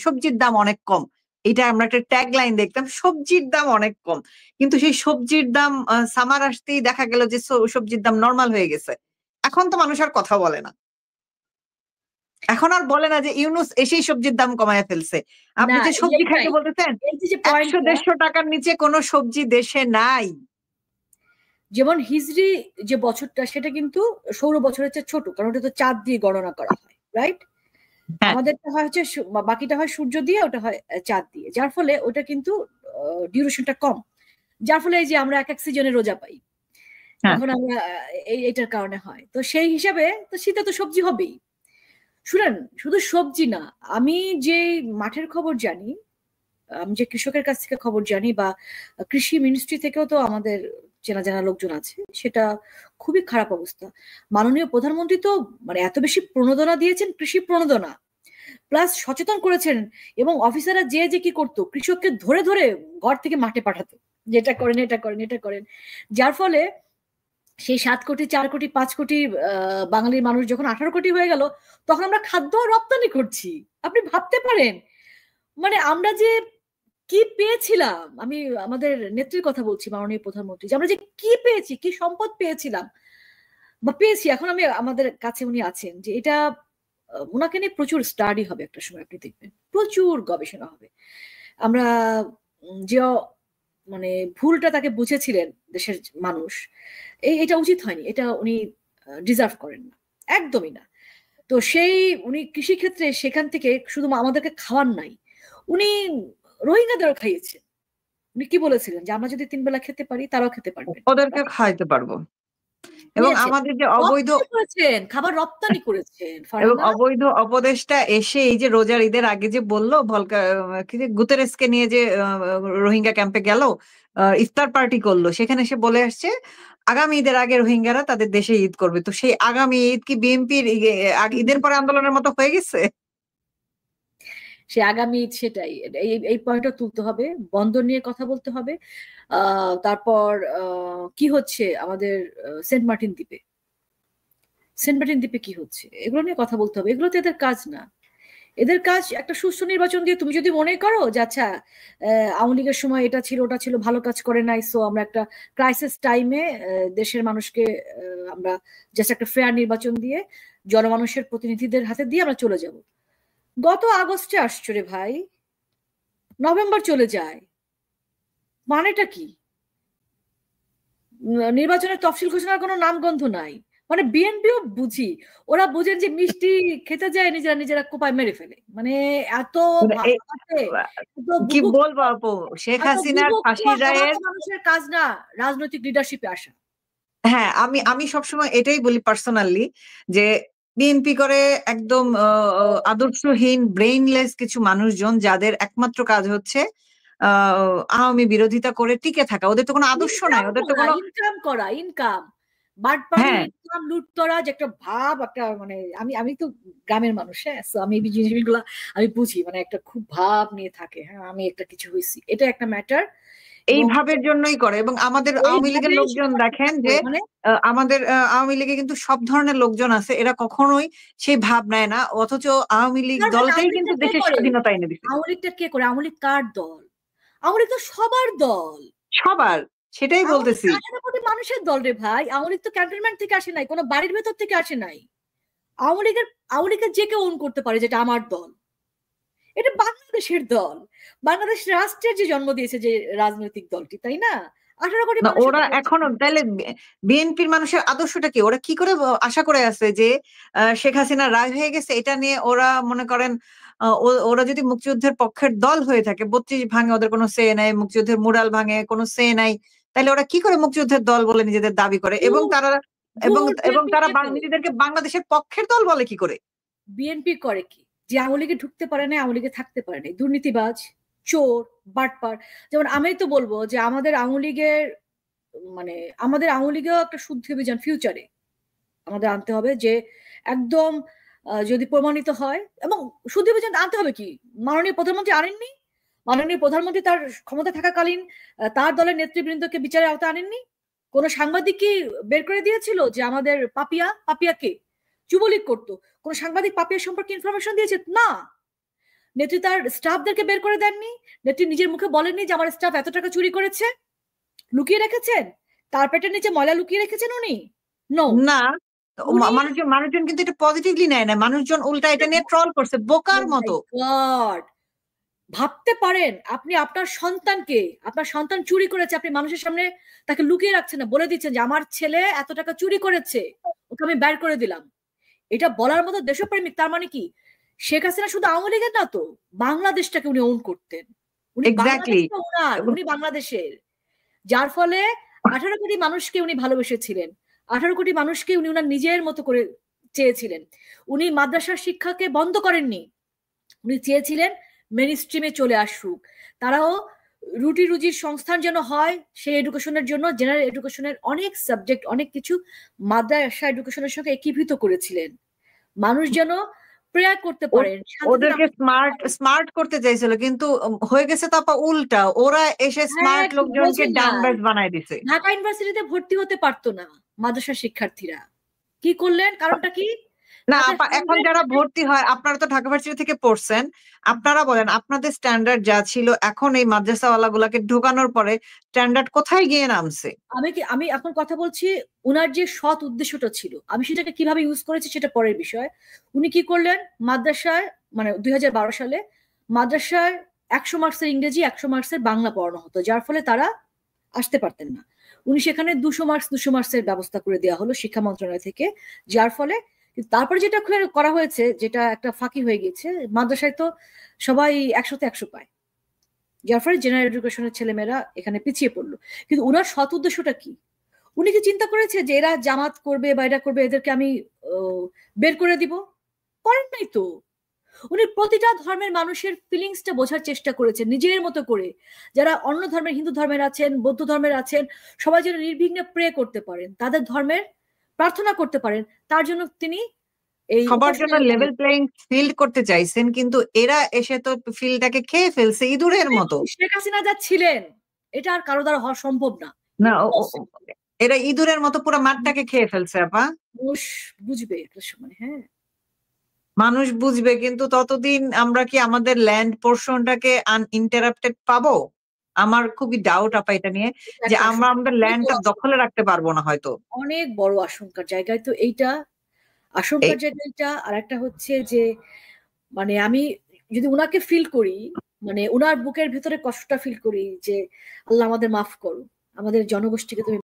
সবজির দাম অনেক কম। এটা আমরা একটা ট্যাগ লাইন দেখতাম, সবজির দাম অনেক কম। কিন্তু সেই সবজির দাম সামার আসতেই দেখা গেল যে সবজির দাম নরমাল হয়ে গেছে। এখন তো মানুষ আর কথা বলে না। এখন আর বলে না যে ইউনূস এসেই সবজির দাম কমায় ফেলছে। না, আপনি যে এই যে সবজি খাইতে এইটাই, বলতেছেন, এই যে ১০০ পয়েন্টটা, ১৫০ টাকার নিচে কোনো সবজি দেশে নাই। যেমন হিজরি যে বছরটা সেটা কিন্তু সৌর বছরের চেয়ে ছোট, কারণ ওটা তো চাঁদ দিয়ে গণনা করা হয়, রাইট? হ্যাঁ, আমাদেরটা হয় হচ্ছে বাকিটা হয় সূর্য দিয়ে, ওটা হয় চাঁদ দিয়ে, যার ফলে ওটা কিন্তু ডিউরেশনটা কম, যার ফলে এই যে আমরা এক এক সিজনে রোজা পাই, হ্যাঁ। তখন আমরা এটার কারণে হয়। তো সেই হিসাবে তো শীতে তো সবজি হবেই। শুনেন, শুধু সবজি না, আমি যে মাঠের খবর জানি, আমি যে কৃষকের কাছ থেকে খবর জানি, বা কৃষি মিনিস্ট্রি থেকেও তো আমাদের চেনা জানা লোকজন আছে, সেটা খুবই খারাপ অবস্থা। মাননীয় প্রধানমন্ত্রী তো মানে এত বেশি প্রণোদনা দিয়েছেন, কৃষি প্রণোদনা, প্লাস সচেতন করেছেন, এবং অফিসাররা যে যে কি করতো, কৃষককে ধরে ধরে ঘর থেকে মাঠে পাঠাতো, যেটা করেন, এটা করেন, এটা করেন। যার ফলে সেই 7 কোটি, 4 কোটি, 5 কোটি বাঙালির মানুষ যখন 18 কোটি হয়ে গেল, তখন আমরা খাদ্য রপ্তানি করছি। আপনি ভাবতে পারেন, মানে আমরা যে কি পেয়েছিলাম, আমি আমাদের নেত্রীর কথা বলছি, মাননীয় প্রধানমন্ত্রী, যে আমরা যে কি পেয়েছি, কি সম্পদ পেয়েছিলাম বা পেয়েছি, এখন আমি আমাদের কাছে উনি আছেন, যে এটা ওনাকে নিয়ে প্রচুর স্টাডি হবে একটা সময়, আপনি দেখবেন প্রচুর গবেষণা হবে। আমরা যে মানে ভুলটা তাকে বুঝেছিলেন দেশের মানুষ, এটা উচিত হয়নি, এটা উনি ডিজার্ভ করেন না, একদমই না। তো সেই উনি কৃষি ক্ষেত্রে সেখান থেকে শুধু আমাদেরকে খাওয়ার নাই, উনি রোহিঙ্গাদেরও খাইয়েছেন। উনি কি বলেছিলেন যে আমরা যদি 3 বেলা খেতে পারি, তারাও খেতে পারবেন। ওদেরকে খাইতে পারবো। এবং নিয়েছেন, আমাদের যে অবৈধ রপ্তানি করেছেন, খাবার রপ্তানি করেছেন এবং ফারহানা। অবৈধ অপদেষ্টা এসে এই যে রোজার ঈদের আগে যে বলল, কি যে গুতেরেসকে নিয়ে যে রোহিঙ্গা ক্যাম্পে গেল, ইফতার পার্টি করলো, সেখানে এসে বলে আসছে আগামী ঈদের আগে রোহিঙ্গারা তাদের দেশে ঈদ করবে। তো সেই আগামী ঈদ কি বিএনপির ঈদের পরে আন্দোলনের মতো হয়ে গেছে? সে আগামী ঈদ, সেটাই, এই এই পয়েন্টটা তুলতে হবে, বন্দর নিয়ে কথা বলতে হবে। তারপর কি হচ্ছে আমাদের সেন্ট মার্টিন দ্বীপে, সেন্ট মার্টিন দ্বীপে কি হচ্ছে, এগুলো নিয়ে কথা বলতে হবে। এগুলো তো এদের কাজ না, এদের কাজ একটা সুষ্ঠু নির্বাচন দিয়ে, তুমি যদি মনে করো যে আচ্ছা আওয়ামী লীগের সময় এটা ছিল, ওটা ছিল, ভালো কাজ করে নাই, সো আমরা একটা ক্রাইসিস টাইমে দেশের মানুষকে আমরা জাস্ট একটা ফেয়ার নির্বাচন দিয়ে জনমানুষের প্রতিনিধিদের হাতে দিয়ে আমরা চলে যাব। গত আগস্টে আসছো রে ভাই, নভেম্বর চলে যায়, মানেটা কি? নির্বাচনের তফসিল ঘোষণার কোনো নামগন্ধ নাই। মানে বিএনপিও বুঝি, ওরা বুঝেন যে মিষ্টি খেতে যায়, নিজেরা নিজেরা কোপায় মেরে ফেলে, মানে এত মানে ভাবে, এত কি বুভুক্ত, বলবো আপু, শেখ এত হাসিনার বুভুক্ত ফাঁসির রায়ের, অভাগা মানুষের কাজ না রাজনৈতিক লিডারশিপে আসা। হ্যাঁ, আমি সবসময় এটাই বলি পার্সোনালি, যে বিএনপি করে একদম আদর্শহীন ব্রেইনলেস কিছু মানুষজন, যাদের একমাত্র কাজ হচ্ছে আওয়ামী বিরোধিতা করে টিকে থাকা। ওদের তো কোনো আদর্শ নাই, ওদের তো কোনো ইনকাম করা, ইনকাম বাটপাড়ি, হ্যাঁ ইনকাম, লুটতরা, যে একটা ভাব, একটা মানে আমি আমি তো গ্রামের মানুষ, হ্যাঁ, so আমি এই জিনিসগুলো আমি বুঝি, মানে একটা খুব ভাব নিয়ে থাকে, হ্যাঁ আমি একটা কিছু হয়েছি, এটা একটা ম্যাটার। এই এবং ভাবের জন্যই করে। এবং আমাদের আওয়ামী লীগের এইভাবেই লোকজন দেখেন যে মানে আমাদের আওয়ামী লীগে কিন্তু সব ধরনের লোকজন আছে, এরা কখনোই সেই ভাব নেয় না, অথচ আওয়ামী লীগ দলটাই আওয়ামী লীগটা কিন্তু কে দেশের করে? স্বাধীনতা এনে দিছে আওয়ামী লীগটা কে করে? আওয়ামী লীগ কার দল? আওয়ামী লীগ তো সবার দল। সবার, সেটাই আওয়ামী লীগ বলতেছি। 18 কোটি মানুষের দল রে ভাই। আওয়ামী লীগ তো ক্যান্টনমেন্ট থেকে আসে নাই, কোনো বাড়ির ভেতর থেকে আসে নাই। আওয়ামী লীগের যে কেউ ওন করতে পারে যেটা আমার দল। এটা বাংলাদেশের দল, বাংলাদেশ রাষ্ট্রের যে জন্ম দিয়েছে যে রাজনৈতিক দলটি, তাই না? 18 কোটি না মানুষের ওরা দল। এখনো তাহলে বিএনপির মানুষের আদর্শটা কি? ওরা কি করে আশা করে আছে যে শেখ হাসিনা রায় হয়ে গেছে এটা নিয়ে ওরা মনে করেন ওরা যদি মুক্তিযুদ্ধের পক্ষের দল হয়ে থাকে, 32 ভাঙে ওদের কোনো সে নাই, মুক্তিযুদ্ধের মুরাল ভাঙে কোনো সে নাই, তাহলে ওরা কি করে মুক্তিযুদ্ধের দল বলে নিজেদের দাবি করে? এবং ভোট তারা এবং ভোট এবং বিএনপি তারা কে করে? নিজেদেরকে বাংলাদেশের পক্ষের দল বলে কি করে? বিএনপি করে কি? যে আওয়ামী লীগে ঢুকতে পারে না, আওয়ামী লীগে থাকতে পারে না, দুর্নীতিবাজ, চোর, বাটপার। যেমন আমি তো বলবো যে আমাদের আওয়ামী লীগের মানে আমাদের আওয়ামী লীগেও একটা শুদ্ধি অভিযান ফিউচারে আমাদের আনতে হবে, যে একদম যদি প্রমাণিত হয়, এবং শুদ্ধি অভিযান আনতে হবে কি, মাননীয় প্রধানমন্ত্রী আনেননি? মাননীয় প্রধানমন্ত্রী তার ক্ষমতা থাকাকালীন তার দলের নেতৃবৃন্দকে বিচারের আওতায় আনেননি? কোন সাংবাদিক কি বের করে দিয়েছিল যে আমাদের পাপিয়াকে যুবলীগ করতো? কোন সাংবাদিক পাপিয়া সম্পর্কে ইনফরমেশন দিয়েছে? না। নেত্রী তার স্টাফদেরকে বের করে দেননি? নেত্রী নিজের মুখে বলেননি যে আমার স্টাফ এত টাকা চুরি করেছে? লুকিয়ে রেখেছেন? কার্পেটের নিচে ময়লা লুকিয়ে রেখেছেন উনি? নো। না, উনি মানুষজন মানুষজন কিন্তু এটা পজিটিভলি নেয় না, মানুষজন উল্টা এটা নিয়ে ট্রল করছে ও বোকার মাই মতো। গড, ভাবতে পারেন আপনি আপনার সন্তানকে, আপনার সন্তান চুরি করেছে, আপনি মানুষের সামনে তাকে লুকিয়ে রাখছেন না, বলে দিচ্ছেন যে আমার ছেলে এত টাকা চুরি করেছে, ওকে আমি বের করে দিলাম। এটা বলার মতো দেশপ্রেমিক। তার মানে কি শেখ হাসিনা শুধু আওয়ামী লীগের না তো, বাংলাদেশটাকে উনি ওন করতেন। উনি এক্স্যাক্টলি। বাংলাদেশটা ওনার, উনি বাংলাদেশের। যার ফলে 18 কোটি মানুষকে উনি ভালোবেসেছিলেন, 18 কোটি মানুষকে উনি উনার নিজের মতো করে চেয়েছিলেন। উনি মাদ্রাসার শিক্ষাকে বন্ধ করেননি, উনি চেয়েছিলেন মেন স্ট্রিমে চলে আসুক, তারাও রুটি রুজির সংস্থান যেন হয়। সেই এডুকেশনের জন্য জেনারেল এডুকেশনের অনেক সাবজেক্ট, অনেক কিছু মাদ্রাসা এডুকেশনের সঙ্গে একীভূত করেছিলেন, মানুষ যেন প্রেয়ার করতে পারেন, শান্তিতে ওদেরকে নামাজ পড়তে স্মার্ট পারেন। স্মার্ট করতে চাইছিল, কিন্তু হুম। হয়ে গেছে তারপর উল্টা, ওরা এসে হ্যাঁ, স্মার্ট একটু লোকজনকে বোঝে নাই। ডাম্বাস বানায় দিছে। ঢাকা ইউনিভার্সিটিতে ভর্তি হতে পারতো না মাদ্রাসা শিক্ষার্থীরা। কি করলেন? কারণটা কি? না তাদের আপা, এখন 100 যারা ভর্তি হয়, আপনারা তো ঢাকা ভার্সিটি থেকে পড়ছেন, আপনারা বলেন আপনাদের স্ট্যান্ডার্ড যা ছিল, এখন এই মাদ্রাসাওয়ালা গুলাকে ঢোকানোর পরে স্ট্যান্ডার্ড কোথায় গিয়ে নামছে? আমি এখন কথা বলছি, উনার যে সৎ উদ্দেশ্যটা ছিল, আমি সেটাকে কিভাবে ইউজ করেছি সেটা পরের বিষয়। উনি কি করলেন, মাদ্রাসায় মানে 2012 সালে মাদ্রাসায় 100 মার্কসের ইংরেজি, 100 মার্কসের বাংলা পড়ানো হতো, যার ফলে তারা আসতে পারতেন না। উনি সেখানে 200 মার্কসের ব্যবস্থা করে দেওয়া হলো শিক্ষা মন্ত্রণালয় থেকে, যার ফলে তারপরে যেটা করা হয়েছে, যেটা একটা ফাঁকি হয়ে গেছে, মাদ্রাসায় তো সবাই 100তে 100 পায়, যার ফলে জেনারেল এডুকেশনের ছেলেমেয়েরা এখানে পিছিয়ে পড়লো। কিন্তু উনার সৎ উদ্দেশ্যটা কি? উনি কি চিন্তা করেছে যে এরা জামাত করবে বা এরা করবে, এদেরকে আমি বের করে দিব? করেন নাই তো। উনি প্রতিটা ধর্মের মানুষের ফিলিংসটা বোঝার চেষ্টা করেছেন নিজের মতো করে। যারা অন্য ধর্মের, হিন্দু ধর্মের আছেন, বৌদ্ধ ধর্মের আছেন, সবাই যেন নির্বিঘ্নে প্রে করতে পারেন, তাদের ধর্মের প্রার্থনা করতে পারেন, তার জন্য তিনি এই সবার জন্য উপাসনালয় লেভেল প্লেইং ফিল্ড করতে চাইছেন, কিন্তু এরা এসে তো ফিল্ডটাকে খেয়ে ফেলছে ইঁদুরের মতো। শেখ হাসিনা যা ছিলেন, এটা আর কারো দ্বারা হওয়া সম্ভব না। না ইম্পসিবল। এরা ইঁদুরের মতো পুরো মাঠটাকে খেয়ে ফেলছে আপা। মানুষ বুঝবে একটা সময়, হ্যাঁ। মানুষ বুঝবে, কিন্তু ততদিন আমরা কি আমাদের ল্যান্ড পোর্শনটাকে আনইন্টারাপ্টেড পাবো? আমার খুবই ডাউট আপা এটা নিয়ে, এটা যে একটা আমরা আশঙ্কা, আমাদের অনেক ল্যান্ডটা বড় দখলে আশঙ্কা, রাখতে পারবো না হয়তো। অনেক বড় আশঙ্কার জায়গায় তো এইটা। এই আশঙ্কার জায়গা এইটা। আর একটা হচ্ছে যে মানে আমি যদি উনাকে ফিল করি, মানে উনার বুকের ভেতরে কষ্টটা ফিল করি যে আল্লাহ আমাদের মাফ করো, আমাদের জনগোষ্ঠীকে তুমি